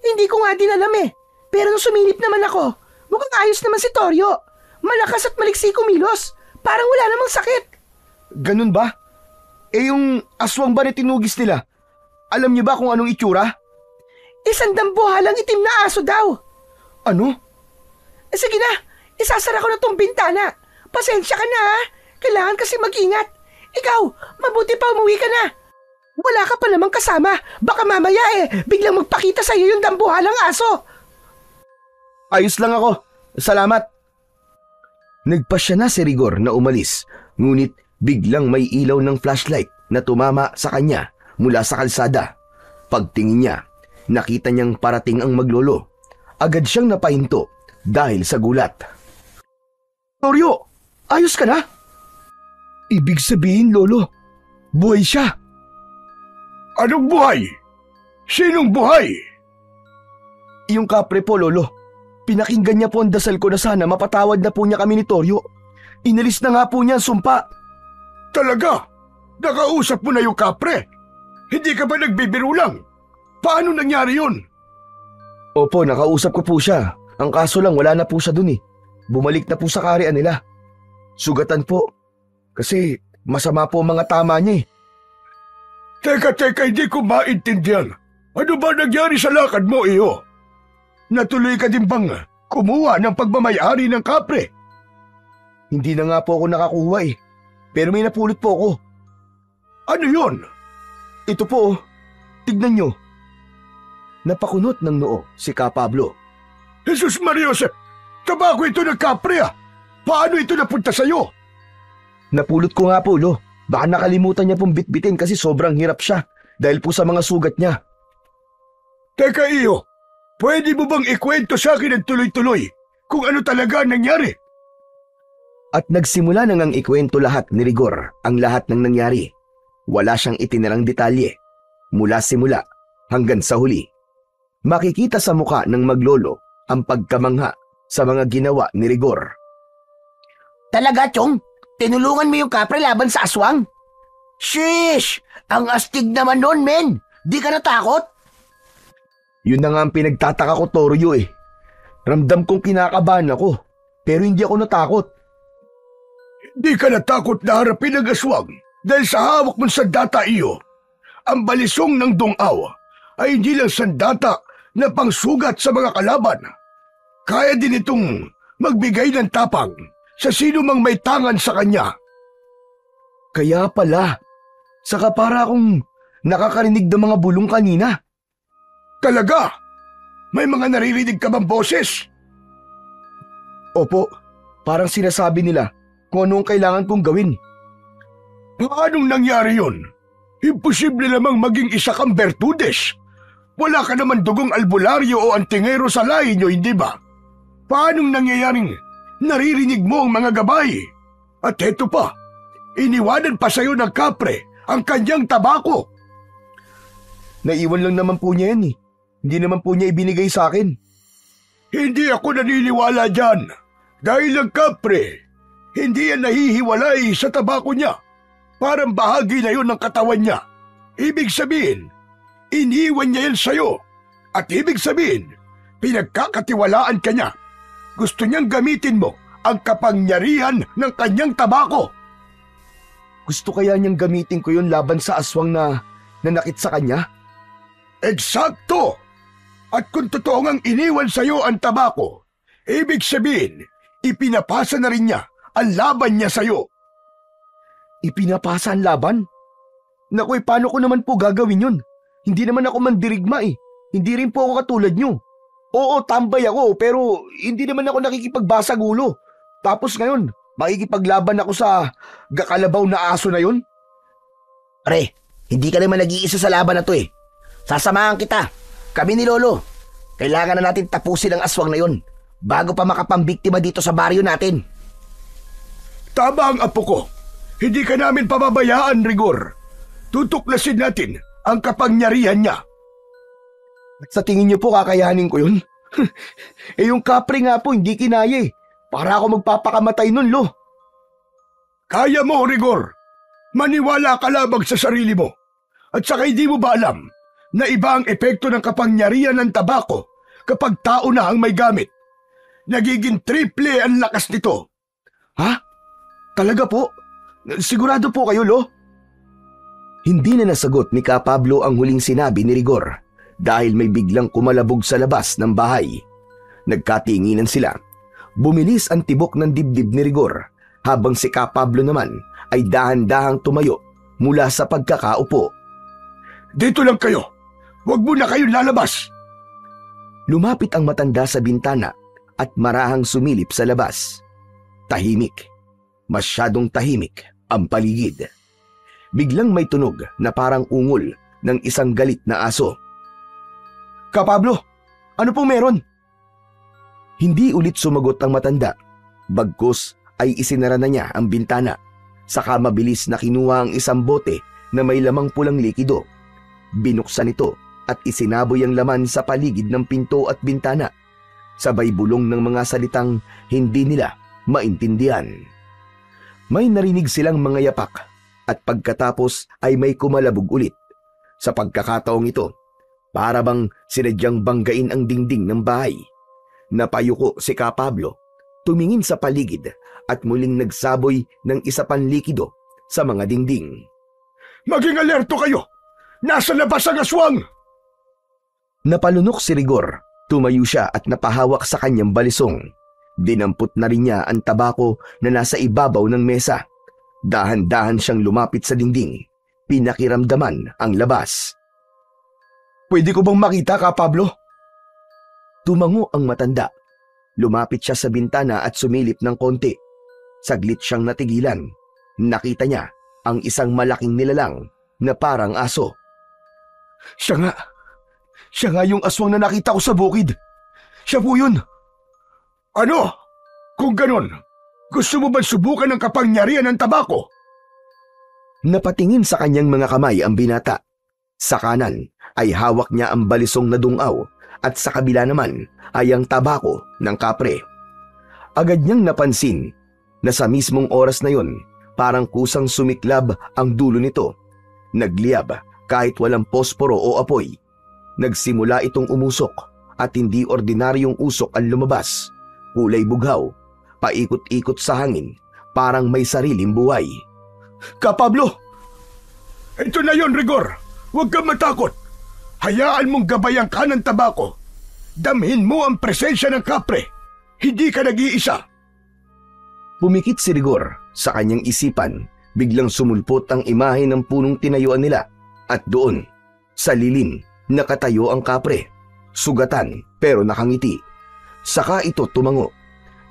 Speaker 4: Hindi ko nga din alam eh. Pero nung sumilip naman ako, mukhang ayos naman si Toryo. Malakas at maliksi kumilos. Parang wala namang sakit.
Speaker 1: Ganun ba? Yung aswang ba na tinugis nila? Alam niyo ba kung anong itsura?
Speaker 4: Isang dambuhalang itim na aso daw.
Speaker 1: Ano?
Speaker 4: Sige na, isasara ko na tong bintana. Pasensya ka na ha. Kailangan kasi mag-ingat. Ikaw, mabuti pa umuwi ka na. Wala ka pa namang kasama. Baka mamaya biglang magpakita sa'yo yung dambuhalang aso.
Speaker 1: Ayos lang ako. Salamat. Nagpasya na si Rigor na umalis. Ngunit biglang may ilaw ng flashlight na tumama sa kanya mula sa kalsada. Pagtingin niya, nakita niyang parating ang maglolo. Agad siyang napahinto dahil sa gulat. Toryo, ayos ka na? Ibig sabihin, Lolo, buhay siya.
Speaker 3: Anong buhay? Sinong buhay?
Speaker 1: Yung kapre po, Lolo. Pinakinggan niya po ang dasal ko na sana mapatawad na po niya kami ni Toryo. Inalis na nga po niya ang sumpa.
Speaker 3: Talaga? Nakausap mo na yung kapre? Hindi ka ba nagbibiro lang? Paano nangyari yun?
Speaker 1: Opo, nakausap ko po siya. Ang kaso lang wala na po siya dun eh. Bumalik na po sa karian nila. Sugatan po. Kasi masama po ang mga tama niya eh.
Speaker 3: Teka, hindi ko maintindihan. Ano ba nangyari sa lakad mo, iyo? Natuloy ka din bang kumuha ng pagmamayari ng kapre?
Speaker 1: Hindi na nga po ako nakakuha eh. Pero may napulot po ako.
Speaker 3: Ano yun?
Speaker 1: Ito po, tignan nyo. Napakunot ng noo si Ka Pablo.
Speaker 3: Jesus Maria Jose, tabako ito ng kapre ah. Paano ito napunta sa'yo?
Speaker 1: Napulot ko nga po, Lo. Baka nakalimutan niya pong bitbitin kasi sobrang hirap siya dahil po sa mga sugat niya.
Speaker 3: Teka iyo, pwede mo bang ikwento sa akin ng tuloy-tuloy kung ano talaga ang nangyari?
Speaker 1: At nagsimula na ngang ikwento lahat ni Rigor ang lahat ng nangyari. Wala siyang itinirang detalye mula simula hanggang sa huli. Makikita sa muka ng maglolo ang pagkamangha sa mga ginawa ni Rigor.
Speaker 2: Talaga, Chong? Tinulungan mo yung kapre laban sa aswang? Shish! Ang astig naman nun, men! Di ka natakot?
Speaker 1: Yun na nga ang pinagtataka ko, Toryo eh. Ramdam kong kinakabahan ako, pero hindi ako natakot.
Speaker 3: Di ka natakot na harapin ang aswang dahil sa hawak mong sandata iyo. Ang balisong ng Dungaw ay hindi lang sandata na pangsugat sa mga kalaban. Kaya din itong magbigay ng tapang sa sino mang may tangan sa kanya.
Speaker 1: Kaya pala, saka para akong nakakarinig ng mga bulong kanina.
Speaker 3: Talaga? May mga naririnig ka bang boses?
Speaker 1: Opo, parang sinasabi nila kung ano ang kailangan kong gawin.
Speaker 3: Paanong nangyari yun? Imposible namang maging isa kang Bertudes. Wala ka naman dugong albularyo o antingero sa lahi nyo, hindi ba? Paanong nangyayaring naririnig mo ang mga gabay? At heto pa, iniwanan pa sa'yo ng kapre ang kanyang tabako.
Speaker 1: Naiwan lang naman po niya yan eh. Hindi naman po niya ibinigay sa akin.
Speaker 3: Hindi ako naniniwala dyan. Dahil ang kapre, hindi yan nahihiwalay sa tabako niya. Parang bahagi na yun ng katawan niya. Ibig sabihin, iniwan niya yan sa'yo. At ibig sabihin, pinagkakatiwalaan ka niya. Gusto niyang gamitin mo ang kapangyarihan ng kanyang tabako.
Speaker 1: Gusto kaya niyang gamitin ko yun laban sa aswang na nanakit sa kanya?
Speaker 3: Eksakto! At kung totoo ngang iniwan sa'yo ang tabako, ibig sabihin, ipinapasa na rin niya ang laban niya sa'yo.
Speaker 1: Ipinapasa ang laban? Naku, paano ko naman po gagawin yun? Hindi naman ako mandirigma eh. Hindi rin po ako katulad niyo. Oo, tambay ako pero hindi naman ako nakikipagbasag ulo. Tapos ngayon, makikipaglaban ako sa gakalabaw na aso na yun?
Speaker 2: Pre, hindi ka naman nag-iisa sa laban na to eh. Sasamahan kita. Kami ni Lolo. Kailangan na natin tapusin ang aswang na yun bago pa makapambiktima dito sa baryo natin.
Speaker 3: Tama ang apo ko. Hindi ka namin pababayaan, Rigor. Tutuklasin natin ang kapangyarihan niya.
Speaker 1: At sa tingin niyo po kakayanin ko yun? Eh yung kapre nga po hindi kinaya eh. Para ako magpapakamatay nun, Lo.
Speaker 3: Kaya mo, Rigor. Maniwala ka lamang sa sarili mo. At saka hindi mo ba alam na iba ang epekto ng kapangyarihan ng tabako kapag tao na ang may gamit? Nagiging triple ang lakas nito.
Speaker 1: Ha? Talaga po? Sigurado po kayo, Lo? Hindi na nasagot ni Ka Pablo ang huling sinabi ni Rigor dahil may biglang kumalabog sa labas ng bahay. Nagkatinginan sila. Bumilis ang tibok ng dibdib ni Rigor habang si Ka Pablo naman ay dahan-dahang tumayo mula sa pagkakaupo.
Speaker 3: Dito lang kayo. Huwag mo na kayong lalabas.
Speaker 1: Lumapit ang matanda sa bintana at marahang sumilip sa labas. Tahimik. Masyadong tahimik ang paligid. Biglang may tunog na parang ungol ng isang galit na aso. Ka Pablo, ano pong meron? Hindi ulit sumagot ang matanda. Bagkus ay isinara na niya ang bintana. Saka mabilis na kinuha ang isang bote na may lamang pulang likido. Binuksan ito at isinaboy ang laman sa paligid ng pinto at bintana. Sabay bulong ng mga salitang hindi nila maintindihan. May narinig silang mga yapak at pagkatapos ay may kumalabog ulit. Sa pagkakataong ito, para bang sinadyang banggain ang dingding ng bahay. Napayuko si Ka Pablo, tumingin sa paligid at muling nagsaboy ng isa pang likido sa mga dingding.
Speaker 3: Maging alerto kayo! Nasa labas ang aswang!
Speaker 1: Napalunok si Rigor. Tumayo siya at napahawak sa kanyang balisong. Dinampot na rin niya ang tabako na nasa ibabaw ng mesa. Dahan-dahan siyang lumapit sa dingding. Pinakiramdaman ang labas. Pwede ko bang makita, Ka Pablo? Tumango ang matanda. Lumapit siya sa bintana at sumilip ng konti. Saglit siyang natigilan. Nakita niya ang isang malaking nilalang na parang aso. Siya nga yung aswang na nakita ko sa bukid. Siya po yun.
Speaker 3: Ano? Kung ganon, gusto mo ba subukan ng kapangyarihan ng tabako?
Speaker 1: Napatingin sa kanyang mga kamay ang binata. Sa kanan ay hawak niya ang balisong na dungaw at sa kabila naman ay ang tabako ng kapre. Agad niyang napansin na sa mismong oras na yon, parang kusang sumiklab ang dulo nito. Nagliyab kahit walang posporo o apoy. Nagsimula itong umusok at hindi ordinaryong usok ang lumabas. Kulay bughaw, paikot-ikot sa hangin, parang may sariling buhay.
Speaker 3: Kapablo! Ito na yon, Rigor. Huwag kang matakot. Hayaan mong gabayan ka ng tabako. Damhin mo ang presensya ng kapre. Hindi ka nag-iisa.
Speaker 1: Pumikit si Rigor sa kanyang isipan. Biglang sumulpot ang imahe ng punong tinayuan nila. At doon, sa lilim, nakatayo ang kapre. Sugatan pero nakangiti. Saka ito tumango.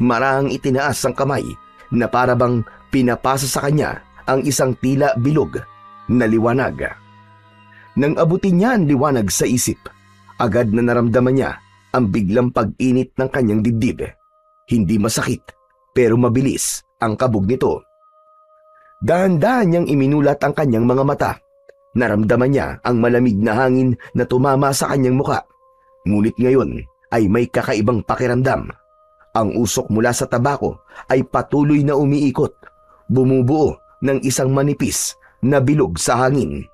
Speaker 1: Marahang itinaas ang kamay na parabang pinapasa sa kanya ang isang tila bilog na liwanag. Nang abutin niya ang liwanag sa isip, agad na naramdaman niya ang biglang pag-init ng kanyang dibdib. Hindi masakit, pero mabilis ang kabog nito. Dahan-dahan niyang iminulat ang kanyang mga mata. Naramdaman niya ang malamig na hangin na tumama sa kanyang muka. Ngunit ngayon ay may kakaibang pakiramdam. Ang usok mula sa tabako ay patuloy na umiikot, bumubuo ng isang manipis na bilog sa hangin.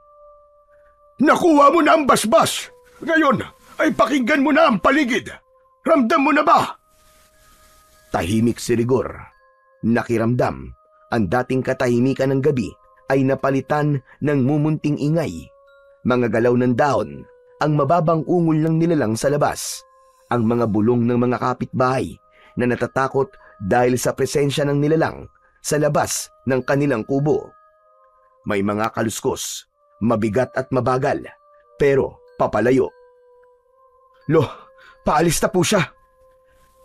Speaker 3: Nakuha mo na ang basbas. Ngayon ay pakinggan mo na ang paligid. Ramdam mo na ba?
Speaker 1: Tahimik si Rigor. Nakiramdam. Ang dating katahimikan ng gabi ay napalitan ng mumunting ingay. Mga galaw ng dahon, ang mababang ungol ng nilalang sa labas. Ang mga bulong ng mga kapitbahay na natatakot dahil sa presensya ng nilalang sa labas ng kanilang kubo. May mga kaluskos, mabigat at mabagal, pero papalayo.
Speaker 3: Lo, paalis na po siya.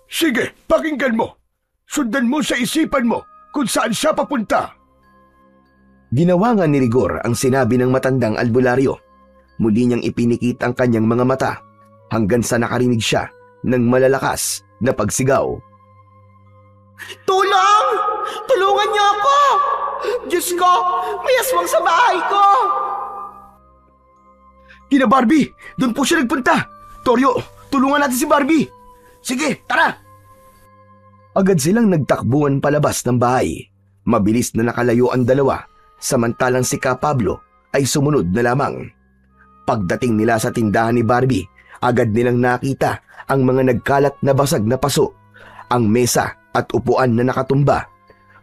Speaker 3: Sige, pakinggan mo. Sundan mo sa isipan mo kung saan siya papunta.
Speaker 1: Ginawa nga ni Rigor ang sinabi ng matandang albularyo. Muli niyang ipinikit ang kanyang mga mata hanggang sa nakarinig siya ng malalakas na pagsigaw.
Speaker 4: Tulong! Tulungan niyo ako! Diyos ko, may aswang sa bahay ko!
Speaker 3: Kina Barbie, doon po siya nagpunta. Toryo, tulungan natin si Barbie. Sige, tara!
Speaker 1: Agad silang nagtakbuhan palabas ng bahay. Mabilis na nakalayo ang dalawa, samantalang si Kapablo ay sumunod na lamang. Pagdating nila sa tindahan ni Barbie, agad nilang nakita ang mga nagkalat na basag na paso, ang mesa at upuan na nakatumba.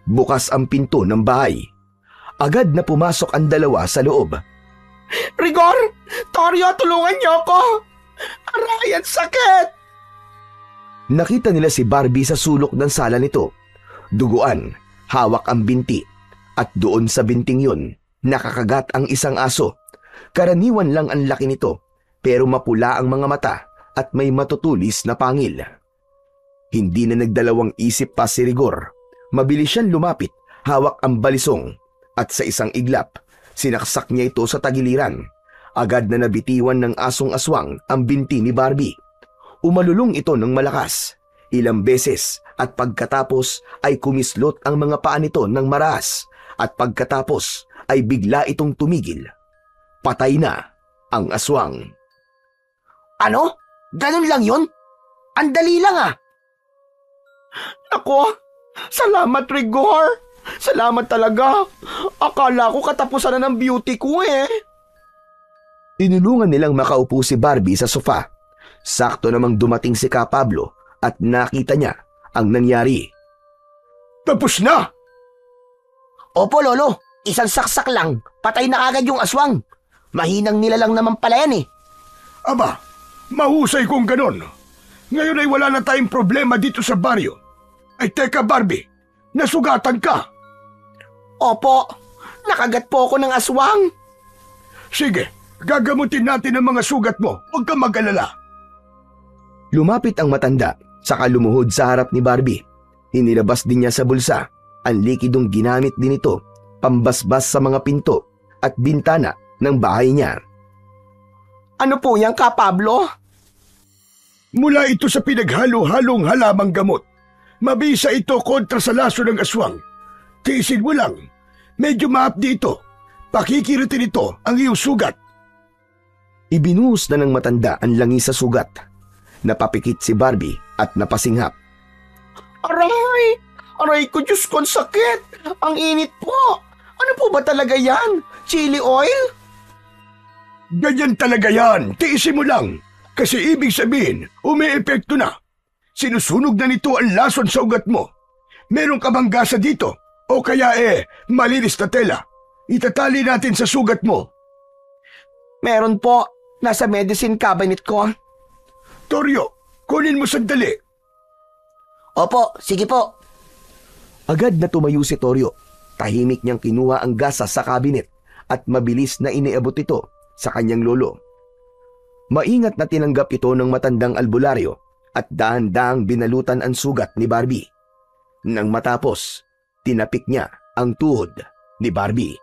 Speaker 1: Bukas ang pinto ng bahay. Agad na pumasok ang dalawa sa loob.
Speaker 4: Rigor! Toryo, tulungan niyo ako! Aray, ang sakit!
Speaker 1: Nakita nila si Barbie sa sulok ng sala nito. Duguan, hawak ang binti, at doon sa binting yun, nakakagat ang isang aso. Karaniwan lang ang laki nito, pero mapula ang mga mata at may matutulis na pangil. Hindi na nagdalawang isip pa si Rigor. Mabilis siyang lumapit, hawak ang balisong, at sa isang iglap, sinaksak niya ito sa tagiliran. Agad na nabitiwan ng asong aswang ang binti ni Barbie. Umalulong ito ng malakas, ilang beses, at pagkatapos ay kumislot ang mga paa nito ng maras, at pagkatapos ay bigla itong tumigil. Patay na ang aswang.
Speaker 2: Ano? Ganun lang yun? Ang dali lang ah.
Speaker 4: Ako, salamat Rigor. Salamat talaga. Akala ko katapusan na ng beauty ko eh.
Speaker 1: Tinulungan nilang makaupo si Barbie sa sofa. Sakto namang dumating si Kapablo at nakita niya ang nangyari.
Speaker 3: Tapos na!
Speaker 2: Opo, Lolo. Isang saksak lang. Patay na agad yung aswang. Mahinang nila lang naman pala yan eh.
Speaker 3: Aba, mahusay kung ganon. Ngayon ay wala na tayong problema dito sa baryo. Ay teka Barbie, nasugatan ka.
Speaker 4: Opo, nakagat po ako ng aswang.
Speaker 3: Sige, gagamutin natin ang mga sugat mo. Huwag kang mag-alala.
Speaker 1: Lumapit ang matanda, saka lumuhod sa harap ni Barbie. Hinilabas din niya sa bulsa ang likidong ginamit din ito, pambasbas sa mga pinto at bintana ng bahay niya.
Speaker 4: Ano po yan, Kapablo?
Speaker 3: Mula ito sa pinaghalo-halong halamang gamot. Mabisa ito kontra sa laso ng aswang. Tiisin mo lang. Medyo maapdi ito. Pakikiritin ito ang iyong sugat.
Speaker 1: Ibinuhos na ng matanda ang langis sa sugat. Napapikit si Barbie at napasinghap.
Speaker 4: Aray!
Speaker 2: Aray ko, Diyos ko, ang sakit. Ang init po. Ano po ba talaga yan? Chili oil?
Speaker 3: Ganyan talaga yan. Tiisin mo lang. Kasi ibig sabihin, umi-epekto na. Sinusunog na nito ang lason sa ugat mo. Meron ka bang gasa dito? O kaya malinis na tela. Itatali natin sa sugat mo.
Speaker 2: Meron po. Nasa medicine cabinet ko.
Speaker 3: Toryo, kunin mo sandali.
Speaker 2: Opo, sige po.
Speaker 1: Agad na tumayo si Toryo. Tahimik niyang kinuha ang gasa sa kabinet at mabilis na iniabot ito sa kanyang lolo. Maingat na tinanggap ito ng matandang albularyo at dahan-dahang binalutan ang sugat ni Barbie. Nang matapos, tinapik niya ang tuhod ni Barbie.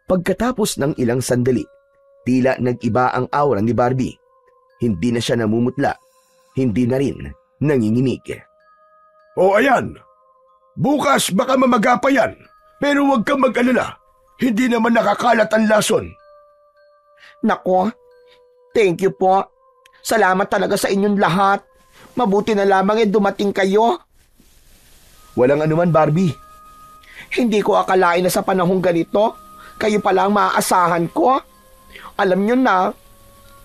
Speaker 1: Pagkatapos ng ilang sandali, tila nag-iba ang aura ni Barbie. Hindi na siya namumutla, hindi na rin nanginginig.
Speaker 3: O ayan, bukas baka mamaga pa yan. Pero huwag kang mag-alala. Hindi naman nakakalat ang lason.
Speaker 2: Nako, thank you po. Salamat talaga sa inyong lahat. Mabuti na lamang dumating kayo.
Speaker 1: Walang anuman, Barbie.
Speaker 2: Hindi ko akalain na sa panahong ganito, kayo pala ang maaasahan ko. Alam nyo na,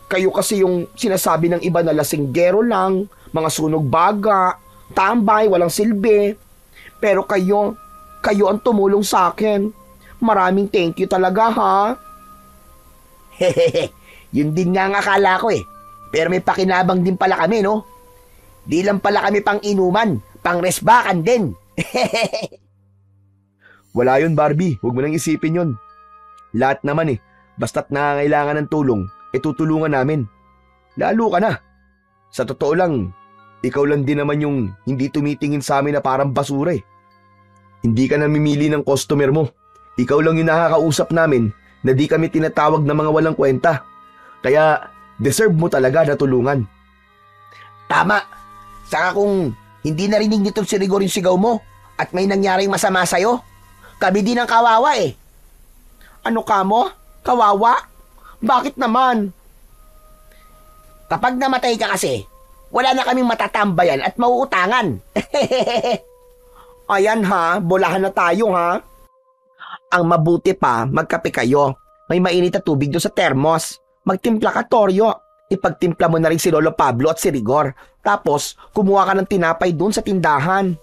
Speaker 2: kayo kasi yung sinasabi ng iba na lasinggero lang, mga sunog baga, tambay, walang silbi. Pero kayo ang tumulong sa akin. Maraming thank you talaga, ha? Hehehe, yun din nga ang akala ko eh. Pero may pakinabang din pala kami, no? Di lang pala kami pang inuman, pang resbakan din.
Speaker 1: Wala yun, Barbie. Huwag mo nang isipin yun. Lahat naman basta't nangangailangan ng tulong, tutulungan namin. Lalo ka na. Sa totoo lang, ikaw lang din naman yung hindi tumitingin sa amin na parang basura eh. Hindi ka namimili ng customer mo. Ikaw lang yung nakakausap namin na di kami tinatawag na mga walang kwenta. Kaya deserve mo talaga na tulungan.
Speaker 2: Tama. Saka kung hindi narinig nito si Rigor yung sigaw mo at may nangyaring masama sa'yo, kami din ang kawawa eh. Ano ka mo? Kawawa? Bakit naman? Kapag namatay ka kasi, wala na kaming matatambayan at mauutangan. Ayan ha, bolahan na tayo ha. Ang mabuti pa, magkape kayo. May mainit na tubig doon sa termos. Magtimpla ka, Toryo. Ipagtimpla mo na rin si Lolo Pablo at si Rigor. Tapos, kumuha ka ng tinapay doon sa tindahan.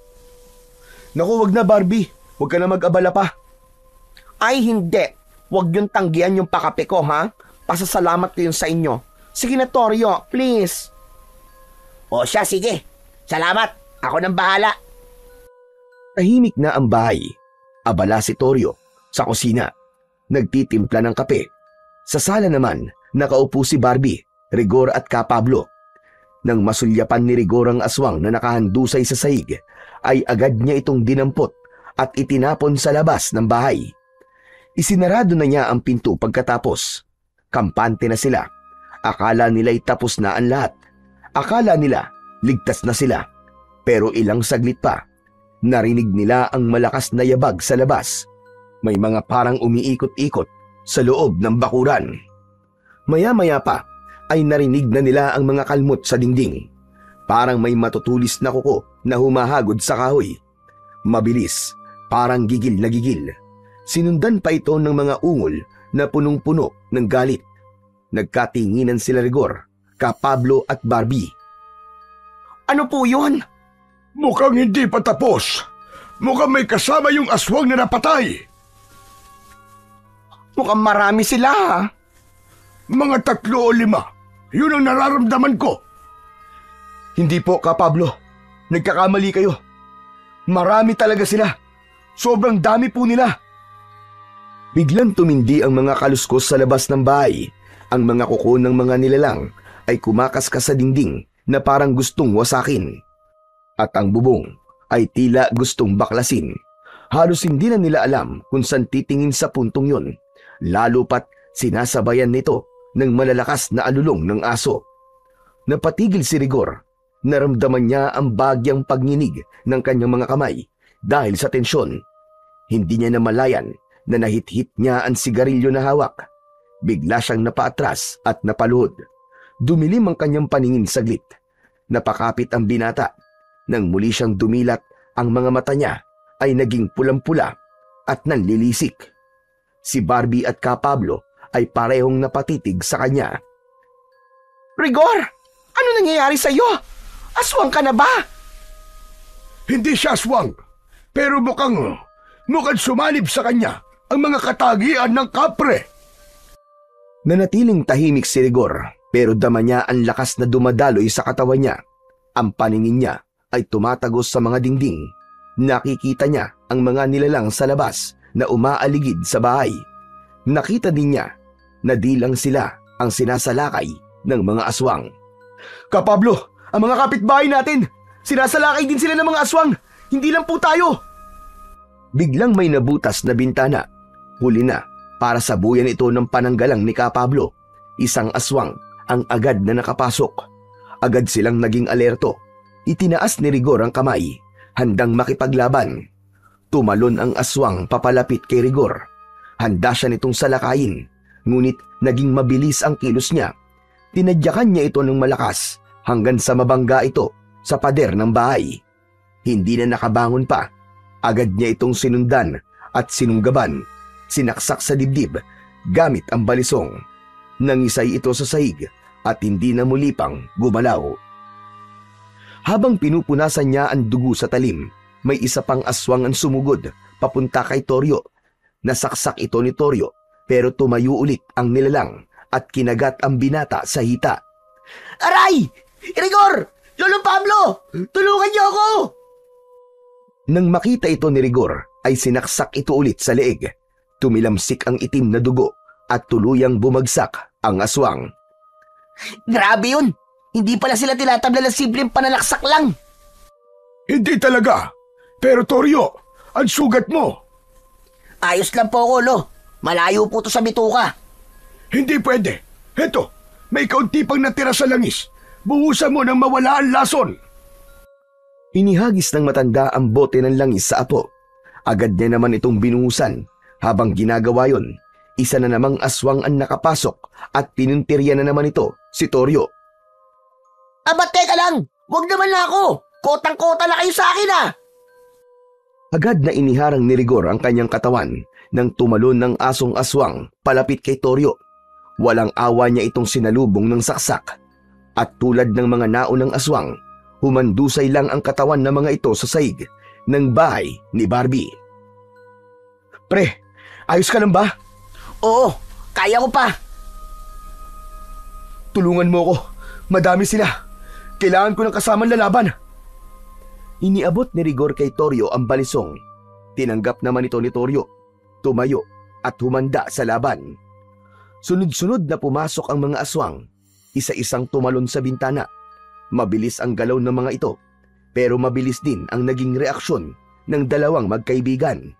Speaker 1: Naku, wag na, Barbie. Huwag ka na mag-abala pa.
Speaker 2: Ay, hindi. Huwag yung tanggihan yung pakape ko, ha? Pasasalamat ko yun sa inyo. Sige na, Toryo, please. O siya, sige. Salamat. Ako nang bahala.
Speaker 1: Tahimik na ang bahay. Abala si Toryo sa kusina. Nagtitimpla ng kape. Sa sala naman, nakaupo si Barbie, Rigor at Ka Pablo. Nang masulyapan ni Rigor ang aswang na nakahandusay sa sahig, ay agad niya itong dinampot at itinapon sa labas ng bahay. Isinarado na niya ang pinto pagkatapos. Kampante na sila. Akala nila'y tapos na ang lahat. Akala nila ligtas na sila. Pero ilang saglit pa, narinig nila ang malakas na yabag sa labas. May mga parang umiikot-ikot sa loob ng bakuran. Maya-maya pa ay narinig na nila ang mga kalmot sa dingding. Parang may matutulis na kuko na humahagod sa kahoy. Mabilis, parang gigil na gigil. Sinundan pa ito ng mga ungol na punong-puno ng galit. Nagkatinginan sila Rigor, Ka Pablo at Barbie.
Speaker 2: Ano po yun?
Speaker 3: Mukhang hindi pa tapos. Mukhang may kasama yung aswang na napatay.
Speaker 2: Mukhang marami sila ha.
Speaker 3: Mga 3 o 5. Yun ang nararamdaman ko.
Speaker 1: Hindi po, Ka Pablo. Nagkakamali kayo. Marami talaga sila. Sobrang dami po nila. Biglang tumindi ang mga kaluskos sa labas ng bahay. Ang mga kuko ng mga nilalang ay kumakaskas sa dingding na parang gustong wasakin. At ang bubong ay tila gustong baklasin. Halos hindi na nila alam kung saan titingin sa puntong yun. Lalo pat sinasabayan nito ng malalakas na alulong ng aso. Napatigil si Rigor. Naramdaman niya ang bagyang pagninig ng kanyang mga kamay dahil sa tensyon. Hindi niya namalayan na nahit-hit niya ang sigarilyo na hawak. Bigla siyang napaatras at napaluhod. Dumilim ang kanyang paningin saglit. Napakapit ang binata nang muli siyang dumilat Ang mga mata niya ay naging pulang-pula at nanlilisik. Si Barbie at Ka Pablo ay parehong napatitig sa kanya.
Speaker 2: Rigor, ano nangyayari sa'yo? Aswang ka na ba?
Speaker 3: Hindi siya aswang, pero mukhang sumanib sa kanya ang mga katagian ng kapre.
Speaker 1: Nanatiling tahimik si Rigor pero dama niya ang lakas na dumadaloy sa katawan niya. Ang paningin niya ay tumatagos sa mga dingding. Nakikita niya ang mga nilalang sa labas na umaaligid sa bahay. Nakita din niya na di lang sila ang sinasalakay ng mga aswang.
Speaker 3: Ka Pablo, ang mga kapitbahay natin, sinasalakay din sila ng mga aswang. Hindi lang po tayo.
Speaker 1: Biglang may nabutas na bintana. Huli na para sabuyan ito ng pananggalang ni Ka Pablo. Isang aswang ang agad na nakapasok. Agad silang naging alerto. Itinaas ni Rigor ang kamay, handang makipaglaban. Tumalon ang aswang papalapit kay Rigor. Handa siya nitong salakayin, ngunit naging mabilis ang kilos niya. Tinadyakan niya ito ng malakas hanggang sa mabangga ito sa pader ng bahay. Hindi na nakabangon pa. Agad niya itong sinundan at sinunggaban. Sinaksak sa dibdib gamit ang balisong. Nangisay ito sa sahig at hindi na muli pang gumalaw. Habang pinupunasan niya ang dugo sa talim, may isa pang aswang ang sumugod papunta kay Toryo. Nasaksak ito ni Toryo pero tumayo ulit ang nilalang at kinagat ang binata sa hita.
Speaker 2: Aray! Rigor! Lolo Pablo! Tulungan niyo ako!
Speaker 1: Nang makita ito ni Rigor, ay sinaksak ito ulit sa leeg. Tumilamsik ang itim na dugo at tuluyang bumagsak ang aswang.
Speaker 2: Grabe yun! Hindi pala sila tinatabla ng simpleng panalaksak lang.
Speaker 3: Hindi talaga. Pero Toryo, ang sugat mo.
Speaker 2: Ayos lang po, Kolo. Malayo po to sa bituka.
Speaker 3: Hindi pwede. Heto, may kaunti pang natira sa langis. Buhusan mo nang mawala ang lason.
Speaker 1: Inihagis ng matanda ang bote ng langis sa apo. Agad niya naman itong binuhusan. Habang ginagawa yon, isa na namang aswang ang nakapasok at pinuntirya na naman ito si Toryo.
Speaker 2: Aba, teka lang! Huwag naman na ako! Kotang-kota na kayo sa akin ah!
Speaker 1: Agad na iniharang ni Rigor ang kanyang katawan nang tumalon ng asong aswang palapit kay Toryo. Walang awa niya itong sinalubong ng saksak. At tulad ng mga naunang aswang, humandusay lang ang katawan ng mga ito sa sahig ng bahay ni Barbie.
Speaker 3: Pre, ayos ka lang ba?
Speaker 2: Oo, kaya ko pa.
Speaker 3: Tulungan mo ko. Madami sila. Kailangan ko ng kasamang lalaban.
Speaker 1: Iniabot ni Rigor kay Toryo ang balisong. Tinanggap naman ito ni Toryo. Tumayo at humanda sa laban. Sunod-sunod na pumasok ang mga aswang. Isa-isang tumalon sa bintana. Mabilis ang galaw ng mga ito. Pero mabilis din ang naging reaksyon ng dalawang magkaibigan.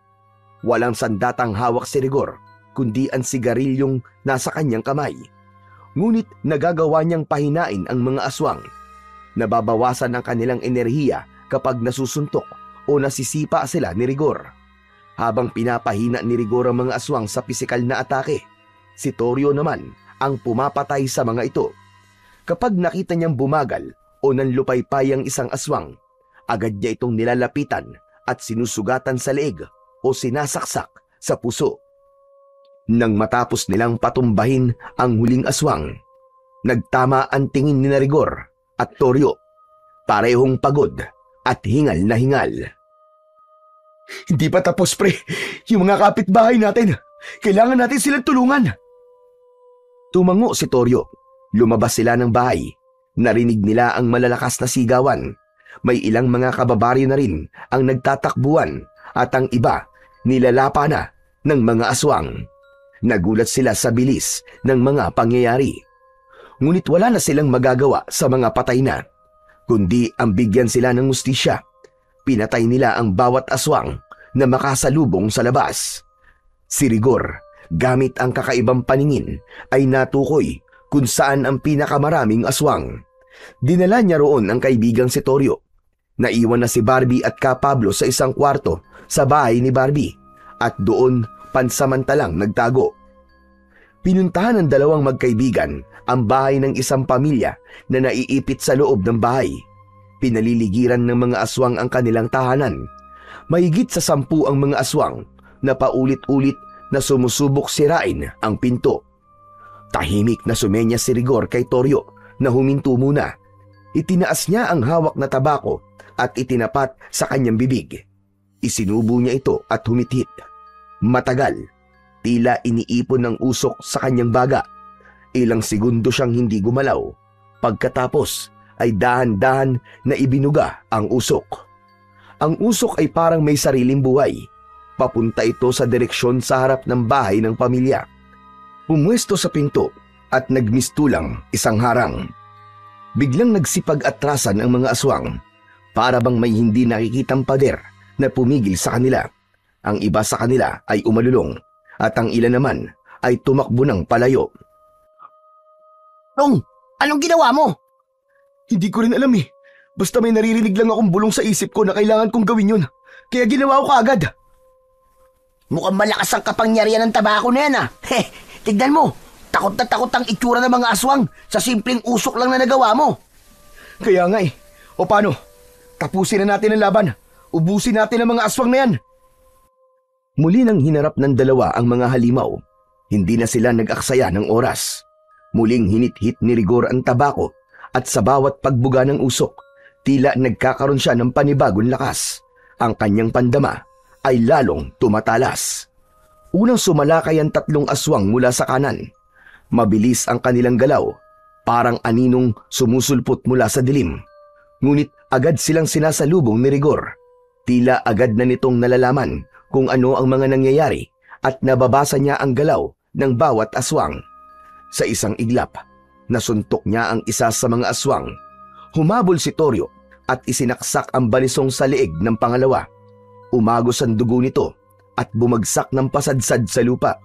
Speaker 1: Walang sandatang hawak si Rigor, kundi ang sigarilyong nasa kanyang kamay. Ngunit nagagawa niyang pahinain ang mga aswang. Nababawasan ang kanilang enerhiya kapag nasusuntok o nasisipa sila ni Rigor. Habang pinapahina ni Rigor ang mga aswang sa pisikal na atake, si Toryo naman ang pumapatay sa mga ito. Kapag nakita niyang bumagal o nanlupaypay ang isang aswang, agad niya itong nilalapitan at sinusugatan sa leeg o sinasaksak sa puso. Nang matapos nilang patumbahin ang huling aswang, nagtama ang tingin ni Rigor at Toryo. Parehong pagod at hingal na hingal.
Speaker 3: Hindi pa tapos, pre. Yung mga kapitbahay natin. Kailangan natin silang tulungan.
Speaker 1: Tumango si Toryo. Lumabas sila ng bahay. Narinig nila ang malalakas na sigawan. May ilang mga kababaryo na rin ang nagtatakbuhan at ang iba nilalapa na ng mga aswang. Nagulat sila sa bilis ng mga pangyayari. Ngunit wala na silang magagawa sa mga patay na, kundi ang bigyan sila ng hustisya. Pinatay nila ang bawat aswang na makasalubong sa labas. Si Rigor, gamit ang kakaibang paningin, ay natukoy kung saan ang pinakamaraming aswang. Dinala niya roon ang kaibigang si Toryo. Naiwan na si Barbie at Ka Pablo sa isang kwarto sa bahay ni Barbie at doon pansamantalang nagtago. Pinuntahan ng dalawang magkaibigan ang bahay ng isang pamilya na naiipit sa loob ng bahay. Pinaliligiran ng mga aswang ang kanilang tahanan. Mahigit sa 10 ang mga aswang na paulit-ulit na sumusubok sirain ang pinto. Tahimik na sumenya si Rigor kay Toryo na huminto muna. Itinaas niya ang hawak na tabako at itinapat sa kanyang bibig. Isinubo niya ito at humithit. Matagal, tila iniipon ng usok sa kanyang baga. Ilang segundo siyang hindi gumalaw. Pagkatapos ay dahan-dahan na ibinuga ang usok. Ang usok ay parang may sariling buhay. Papunta ito sa direksyon sa harap ng bahay ng pamilya. Pumwesto sa pinto at nagmistulang isang harang. Biglang nagsipag-atrasan ang mga aswang. Para bang may hindi nakikitang pader na pumigil sa kanila. Ang iba sa kanila ay umalulong at ang ilan naman ay tumakbo ng palayo.
Speaker 2: Tong, anong ginawa mo?
Speaker 1: Hindi ko rin alam eh. Basta may naririnig lang akong bulong sa isip ko na kailangan kong gawin yun. Kaya ginawa ko kaagad.
Speaker 2: Mukhang malakas ang kapangyarihan ng tabako na yan ah. Tignan mo, takot na takot ang itsura ng mga aswang sa simpleng usok lang na nagawa mo.
Speaker 1: Kaya nga eh. O paano? Tapusin na natin ang laban. Ubusin natin ang mga aswang na yan. Muli nang hinarap ng dalawa ang mga halimaw. Hindi na sila nag-aksaya ng oras. Muling hinit-hit ni Rigor ang tabako at sa bawat pagbuga ng usok, tila nagkakaroon siya ng panibagong lakas. Ang kanyang pandama ay lalong tumatalas. Unang sumalakay ang 3 aswang mula sa kanan. Mabilis ang kanilang galaw, parang aninong sumusulpot mula sa dilim. Ngunit agad silang sinasalubong ni Rigor. Tila agad na nitong nalalaman kung ano ang mga nangyayari at nababasa niya ang galaw ng bawat aswang. Sa isang iglap, nasuntok niya ang isa sa mga aswang. Humabol si Toryo at isinaksak ang balisong sa leeg ng pangalawa. Umagos ang dugo nito at bumagsak ng pasadsad sa lupa.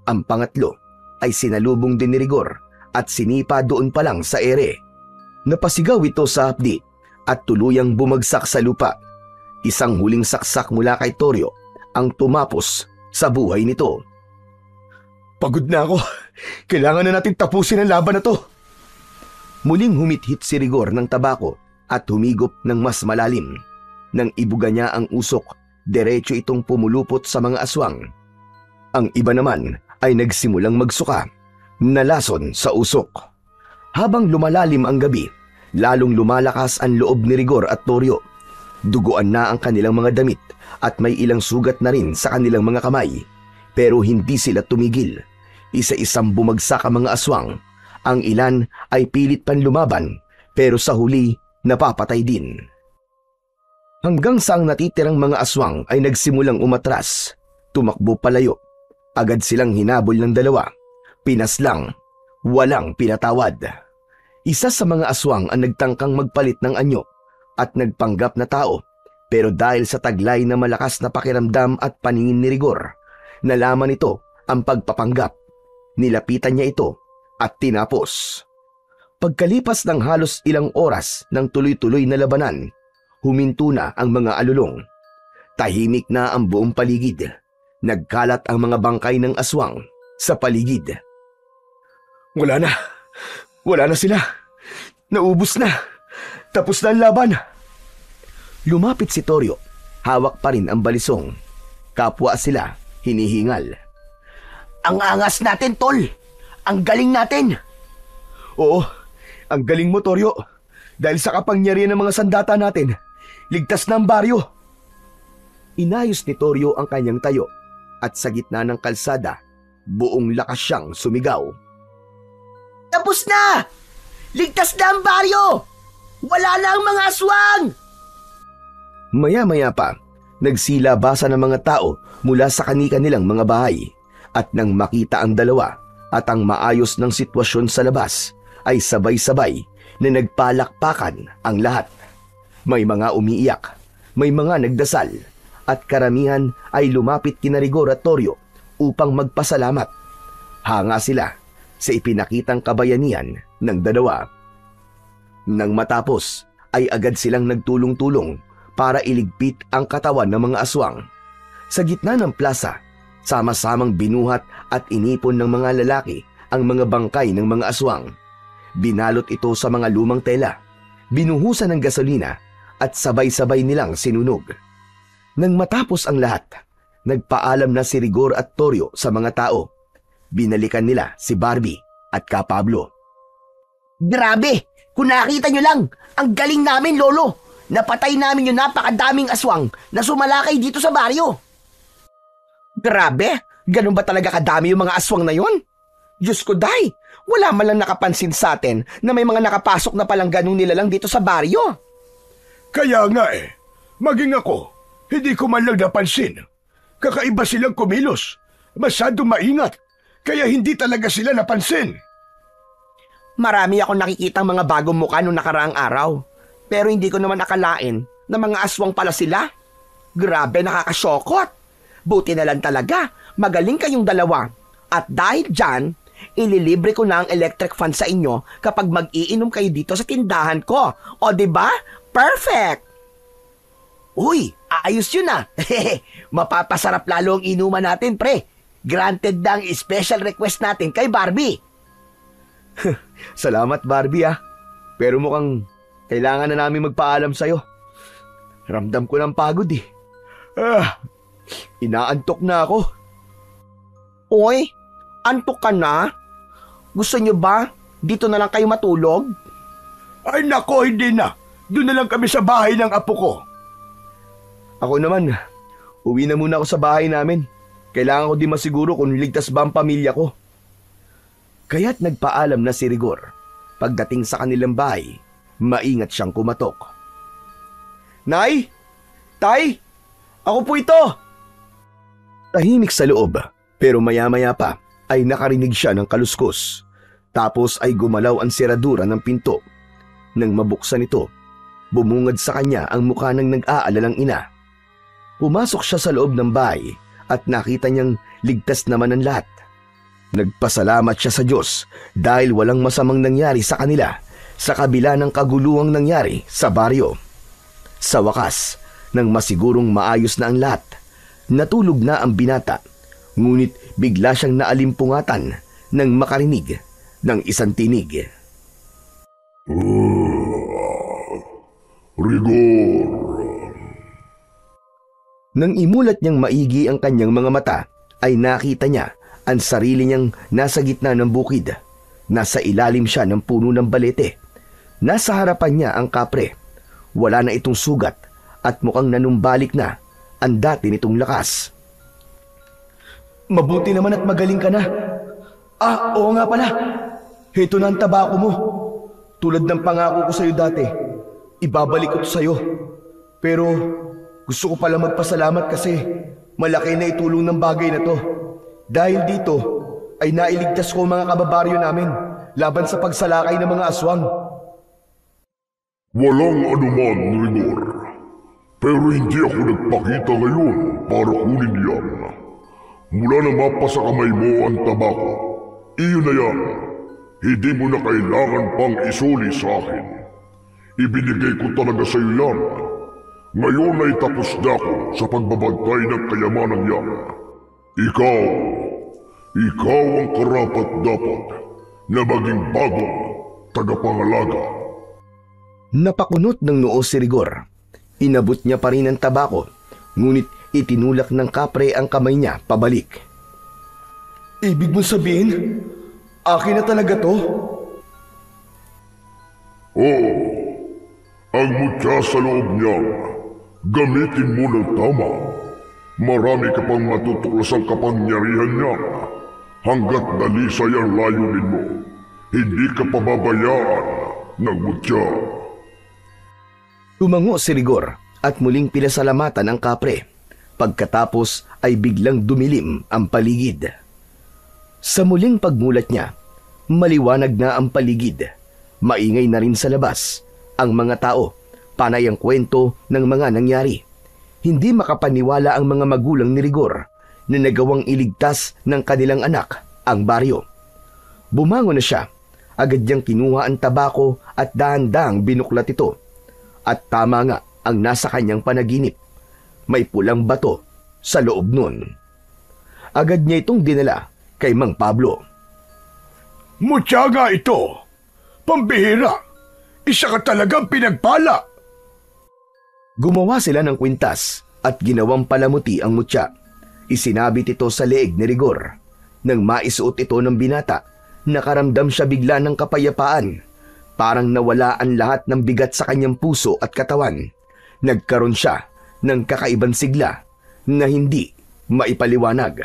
Speaker 1: Ang pangatlo ay sinalubong din ni Rigor at sinipa doon pa lang sa ere. Napasigaw ito sa hapdi at tuluyang bumagsak sa lupa. Isang huling saksak mula kay Toryo ang tumapos sa buhay nito. Pagod na ako. Kailangan na natin tapusin ang laban na to. Muling humithit si Rigor ng tabako at humigop ng mas malalim. Nang ibuga niya ang usok, diretso itong pumulupot sa mga aswang. Ang iba naman ay nagsimulang magsuka, nalason sa usok. Habang lumalalim ang gabi, lalong lumalakas ang loob ni Rigor at Toryo. Duguan na ang kanilang mga damit at may ilang sugat na rin sa kanilang mga kamay. Pero hindi sila tumigil. Isa-isang bumagsak ang mga aswang. Ang ilan ay pilit pan lumaban, pero sa huli napapatay din. Hanggang sa ang natitirang mga aswang ay nagsimulang umatras, tumakbo palayo. Agad silang hinabol ng dalawa. Pinaslang, walang pinatawad. Isa sa mga aswang ang nagtangkang magpalit ng anyo at nagpanggap na tao, pero dahil sa taglay na malakas na pakiramdam at paningin ni Rigor, nalaman ito ang pagpapanggap. Nilapitan niya ito at tinapos. Pagkalipas ng halos ilang oras ng tuloy-tuloy na labanan, huminto na ang mga alulong. Tahimik na ang buong paligid. Nagkalat ang mga bangkay ng aswang sa paligid. Wala na. Wala na sila. Naubos na. Tapos na ang laban. Lumapit si Toryo. Hawak pa rin ang balisong. Kapwa sila hinihingal.
Speaker 2: Ang angas natin, tol. Ang galing natin.
Speaker 1: Oo, ang galing mo, Toryo. Dahil sa kapangyarihan ng mga sandata natin, ligtas na ang baryo. Inayos ni Toryo ang kanyang tayo at sa gitna ng kalsada, buong lakas siyang sumigaw.
Speaker 2: Tapos na! Ligtas na ang baryo! Wala na ang mga aswang!
Speaker 1: Maya-maya pa, nagsilabasa ng mga tao mula sa kani-kanilang mga bahay. At nang makita ang dalawa at ang maayos ng sitwasyon sa labas, ay sabay-sabay na nagpalakpakan ang lahat. May mga umiiyak, may mga nagdasal, at karamihan ay lumapit kina Rigor at Toryo upang magpasalamat. Hanga sila sa ipinakitang kabayanihan ng dalawa. Nang matapos, ay agad silang nagtulong-tulong para iligpit ang katawan ng mga aswang. Sa gitna ng plaza, sama-samang binuhat at inipon ng mga lalaki ang mga bangkay ng mga aswang. Binalot ito sa mga lumang tela. binuhusan ng gasolina at sabay-sabay nilang sinunog. Nang matapos ang lahat, nagpaalam na si Rigor at Toryo sa mga tao. Binalikan nila si Barbie at Ka Pablo.
Speaker 2: Grabe! Kung nakita nyo lang, ang galing namin, Lolo! Napatay namin yung napakadaming aswang na sumalakay dito sa baryo. Grabe! Ganun ba talaga kadami yung mga aswang na yon? Diyos ko, Day! Wala man lang nakapansin sa atin na may mga nakapasok na palang ganun nila lang dito sa baryo.
Speaker 3: Kaya nga maging ako, hindi ko man lang napansin. Kakaiba silang kumilos. Masyado maingat, kaya hindi talaga sila napansin.
Speaker 2: Marami akong nakikitang mga bagong mukha nung nakaraang araw. Pero hindi ko naman akalain na mga aswang pala sila. Grabe, nakakasyokot. Buti na lang talaga, magaling kayong dalawa. At dahil dyan, ililibre ko na ang electric fan sa inyo kapag mag-iinom kayo dito sa tindahan ko. O diba? Perfect! Uy, ayos yun ah. Mapapasarap lalo ang inuman natin, pre. Granted na ang special request natin kay Barbie.
Speaker 1: Salamat, Barbie Pero mukhang kailangan na namin magpaalam sa'yo. Ramdam ko ng pagod Inaantok na ako.
Speaker 2: Uy, antok ka na? Gusto nyo ba dito na lang kayo matulog?
Speaker 3: Ay nako, hindi na. Doon na lang kami sa bahay ng apo ko.
Speaker 1: Ako naman, uwi na muna ako sa bahay namin. Kailangan ko din masiguro kung ligtas ba ang pamilya ko. Kaya't nagpaalam na si Rigor. Pagdating sa kanilang bahay, maingat siyang kumatok. Nay! Tay! Ako po ito! Tahimik sa loob, pero maya-maya pa ay nakarinig siya ng kaluskos. Tapos ay gumalaw ang seradura ng pinto. Nang mabuksan ito, bumungad sa kanya ang mukha ng nag-aalalang ina. Pumasok siya sa loob ng bahay at nakita niyang ligtas naman ang lahat. Nagpasalamat siya sa Diyos dahil walang masamang nangyari sa kanila sa kabila ng kaguluhang nangyari sa baryo. Sa wakas, nang masigurong maayos na ang lahat, natulog na ang binata, ngunit bigla siyang naalimpungatan nang makarinig ng isang tinig.
Speaker 3: Rigor!
Speaker 1: Nang imulat niyang maigi ang kanyang mga mata, ay nakita niya ang sarili niyang nasa gitna ng bukid. Nasa ilalim siya ng puno ng balete. Nasa harapan niya ang kapre. Wala na itong sugat at mukhang nanumbalik na ang dati nitong lakas. Mabuti naman at magaling ka na. Oo nga pala. Heto na ang tabako mo. Tulad ng pangako ko sa iyo dati. Ibabalik ko sa iyo. Pero gusto ko pala magpasalamat kasi malaki na itulong ng bagay na to. Dahil dito ay nailigtas ko mga kababaryo namin laban sa pagsalakay ng mga aswang.
Speaker 3: Walang anuman, Rigor. Pero hindi ako nagpakita ngayon para kunin yan. Mula na mapasa kamay mo ang tabako, iyon na yan. Hindi mo na kailangan pang isuli sa akin. Ibinigay ko talaga sa iyo yan. Ngayon ay tapos na ako sa pagbabantay ng kayamanang yan. Ikaw ang karapat-dapat na maging bagong tagapangalaga.
Speaker 1: Napakunot ng noo si Rigor. Inabot niya pa rin ang tabako, ngunit itinulak ng kapre ang kamay niya pabalik. Ibig mo sabihin, akin na talaga to?
Speaker 3: Oo, ang mutya sa loob niya, gamitin mo ng tama. Marami ka pang matutuklasang kapangyarihan niya. Hanggat dalisay ang layunin mo, hindi ka pababayaan ng mutya.
Speaker 1: Tumango si Rigor at muling pinasalamatan ang kapre. Pagkatapos ay biglang dumilim ang paligid. Sa muling pagmulat niya, maliwanag na ang paligid. Maingay na rin sa labas. Ang mga tao, panay ang kwento ng mga nangyari. Hindi makapaniwala ang mga magulang ni Rigor na nagawang iligtas ng kanilang anak ang baryo. Bumangon na siya. Agad niyang kinuha ang tabako at dahan-dahang binuklat ito. At tama nga ang nasa kanyang panaginip. May pulang bato sa loob nun. Agad niya itong dinala kay Mang Pablo.
Speaker 3: Mutya nga ito. Pambihira. Isa ka talagang pinagpala.
Speaker 1: Gumawa sila ng kwintas at ginawang palamuti ang mutya. Isinabit ito sa leeg ni Rigor. Nang maisuot ito ng binata, nakaramdam siya bigla ng kapayapaan. Parang nawala ang lahat ng bigat sa kanyang puso at katawan. Nagkaroon siya ng kakaibang sigla na hindi maipaliwanag.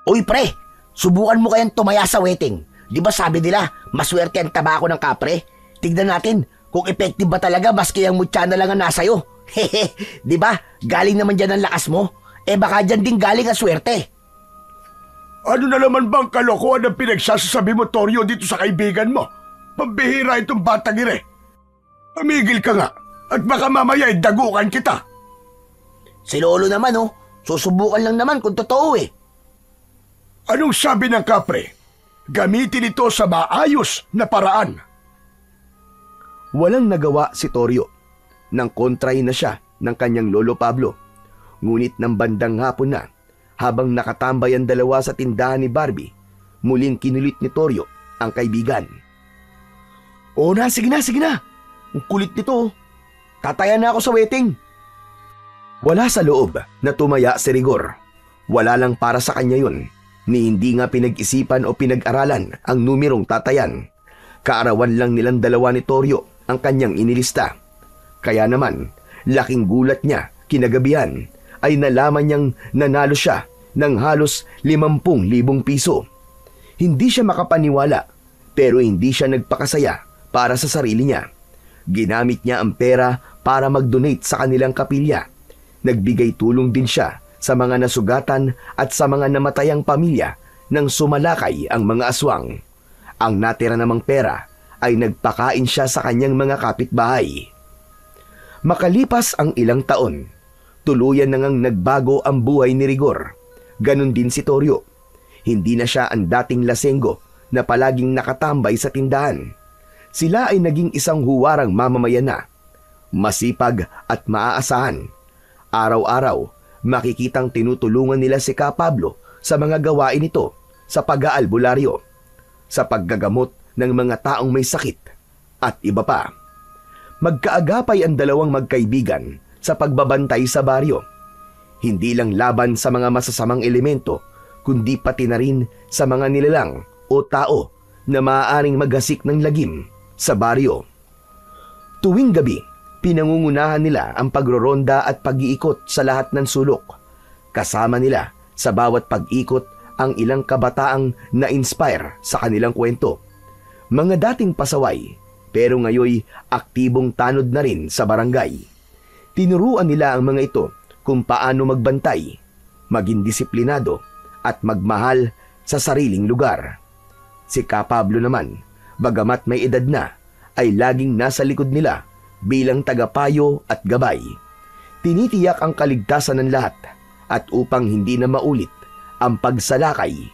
Speaker 2: Uy pre, subukan mo kayang tumaya sa wedding. Di ba sabi nila, maswerte ang tabako ng kapre? Tignan natin kung effective ba talaga maski ang mutya na lang ang nasa'yo. Hehe, di ba? Galing naman dyan ang lakas mo. Baka dyan din galing ang swerte.
Speaker 3: Ano na naman bang kalokohan ang pinagsasasabi mo, Toryo, dito sa kaibigan mo? Pambihira itong batang ire. Pamigil ka nga at baka mamaya dagukan kita.
Speaker 2: Si Lolo naman susubukan lang naman kung totoo eh.
Speaker 3: Anong sabi ng kapre? Gamitin ito sa maayos na paraan.
Speaker 1: Walang nagawa si Toryo. Nang kontrahin na siya ng kanyang lolo Pablo. Ngunit ng bandang hapon na, habang nakatambay ang dalawa sa tindahan ni Barbie, muling kinulit ni Toryo ang kaibigan. "O na, sige na. Ang kulit nito. Tataya na ako sa wedding." Wala sa loob na tumaya si Rigor. Wala lang para sa kanya yun, ni hindi nga pinag-isipan o pinag-aralan ang numerong tatayan. Kaarawan lang nilang dalawa ni Toryo ang kanyang inilista. Kaya naman, laking gulat niya kinagabihan ay nalaman niyang nanalo siya ng halos 50,000 piso. Hindi siya makapaniwala, pero hindi siya nagpakasaya para sa sarili niya. Ginamit niya ang pera para mag-donate sa kanilang kapilya. Nagbigay tulong din siya sa mga nasugatan at sa mga namatayang pamilya nang sumalakay ang mga aswang. Ang natira namang pera ay nagpakain siya sa kanyang mga kapitbahay. Makalipas ang ilang taon, tuluyan na ngang nagbago ang buhay ni Rigor. Ganon din si Toryo. Hindi na siya ang dating lasenggo na palaging nakatambay sa tindahan. Sila ay naging isang huwarang mamamayan na. Masipag at maaasahan. Araw-araw, makikitang tinutulungan nila si Ka Pablo sa mga gawain nito sa pag-aalbularyo, sa paggagamot ng mga taong may sakit at iba pa. Magkaagapay ang dalawang magkaibigan sa pagbabantay sa baryo. Hindi lang laban sa mga masasamang elemento, kundi pati na rin sa mga nilalang o tao na maaaring maghasik ng lagim sa baryo. Tuwing gabi, pinangungunahan nila ang pagroronda at pag-iikot sa lahat ng sulok. Kasama nila sa bawat pag-ikot ang ilang kabataang na-inspire sa kanilang kwento. Mga dating pasaway, pero ngayoy aktibong tanod na rin sa barangay. Tinuruan nila ang mga ito kung paano magbantay, maging disiplinado at magmahal sa sariling lugar. Si Ka Pablo naman, bagamat may edad na, ay laging nasa likod nila bilang tagapayo at gabay. Tinitiyak ang kaligtasan ng lahat at upang hindi na maulit ang pagsalakay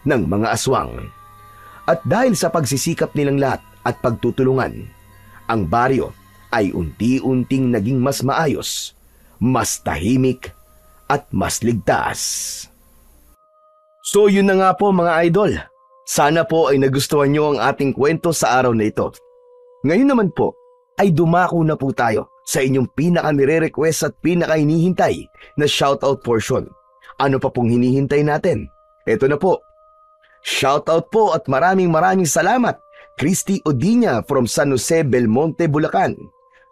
Speaker 1: ng mga aswang. At dahil sa pagsisikap nilang lahat at pagtutulungan, ang baryo ay unti-unting naging mas maayos, mas tahimik at mas ligtas. So yun na nga po mga idol. Sana po ay nagustuhan nyo ang ating kwento sa araw na ito. Ngayon naman po ay dumako na po tayo sa inyong pinaka-nire-request at pinaka-hinihintay na shoutout portion. Ano pa pong hinihintay natin? Ito na po. Shoutout po at maraming salamat, Christy Odinya from San Jose, Belmonte, Bulacan.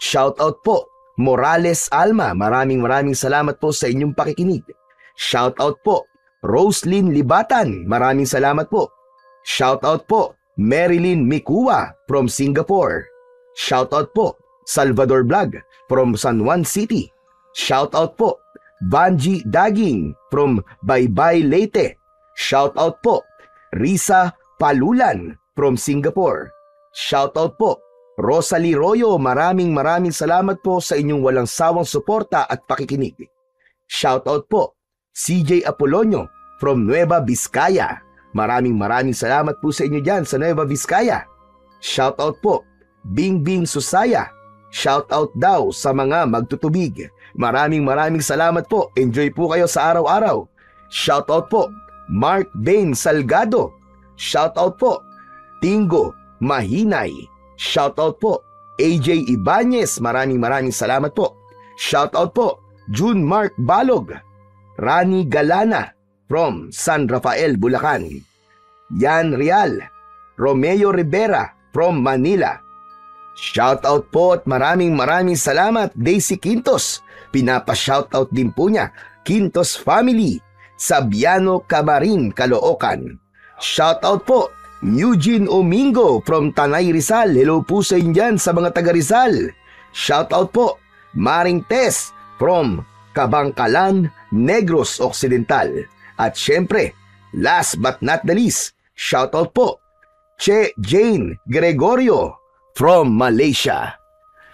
Speaker 1: Shoutout po, Morales Alma, maraming salamat po sa inyong pakikinig. Shoutout po, Roslyn Libatan, maraming salamat po. Shoutout po, Marilyn Mikua from Singapore. Shoutout po, Salvador Vlog from San Juan City. Shoutout po, Vanji Daging from Baybay, Leyte. Shoutout po, Risa Palulan from Singapore. Shoutout po, Rosalie Royo, maraming salamat po sa inyong walang sawang suporta at pakikinig. Shoutout po, CJ Apolonio from Nueva Vizcaya. Maraming salamat po sa inyo dyan sa Nueva Vizcaya. Shoutout po, Bingbing Susaya. Shoutout daw sa mga magtutubig. Maraming salamat po. Enjoy po kayo sa araw-araw. Shoutout po, Mark Bain Salgado. Shoutout po, Tingo Mahinay. Shoutout po, AJ Ibanez, maraming salamat po. Shoutout po, June Mark Balog, Rani Galana from San Rafael, Bulacan. Yan Real, Romeo Rivera from Manila. Shoutout po at maraming salamat, Daisy Quintos. Pinapa-shoutout din po niya, Quintos Family, Sabiano Camarin, Caloocan. Shoutout po, Eugene Omingo from Tanay Rizal. Hello po sa inyo dyan sa mga taga Rizal. Shoutout po, Maring Tess from Kabangkalan, Negros Occidental. At syempre, last but not the least, shoutout po, Che Jane Gregorio from Malaysia.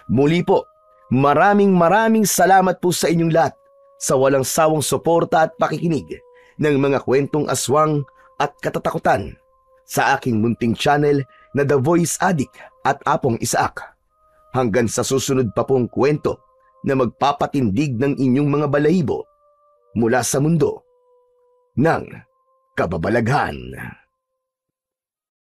Speaker 1: Muli po, maraming salamat po sa inyong lahat sa walang sawang suporta at pakikinig ng mga kwentong aswang at katatakutan sa aking munting channel na The Voice Addict at Apong Isaac. Hanggang sa susunod pa pong kwento na magpapatindig ng inyong mga balahibo mula sa mundo ng kababalaghan.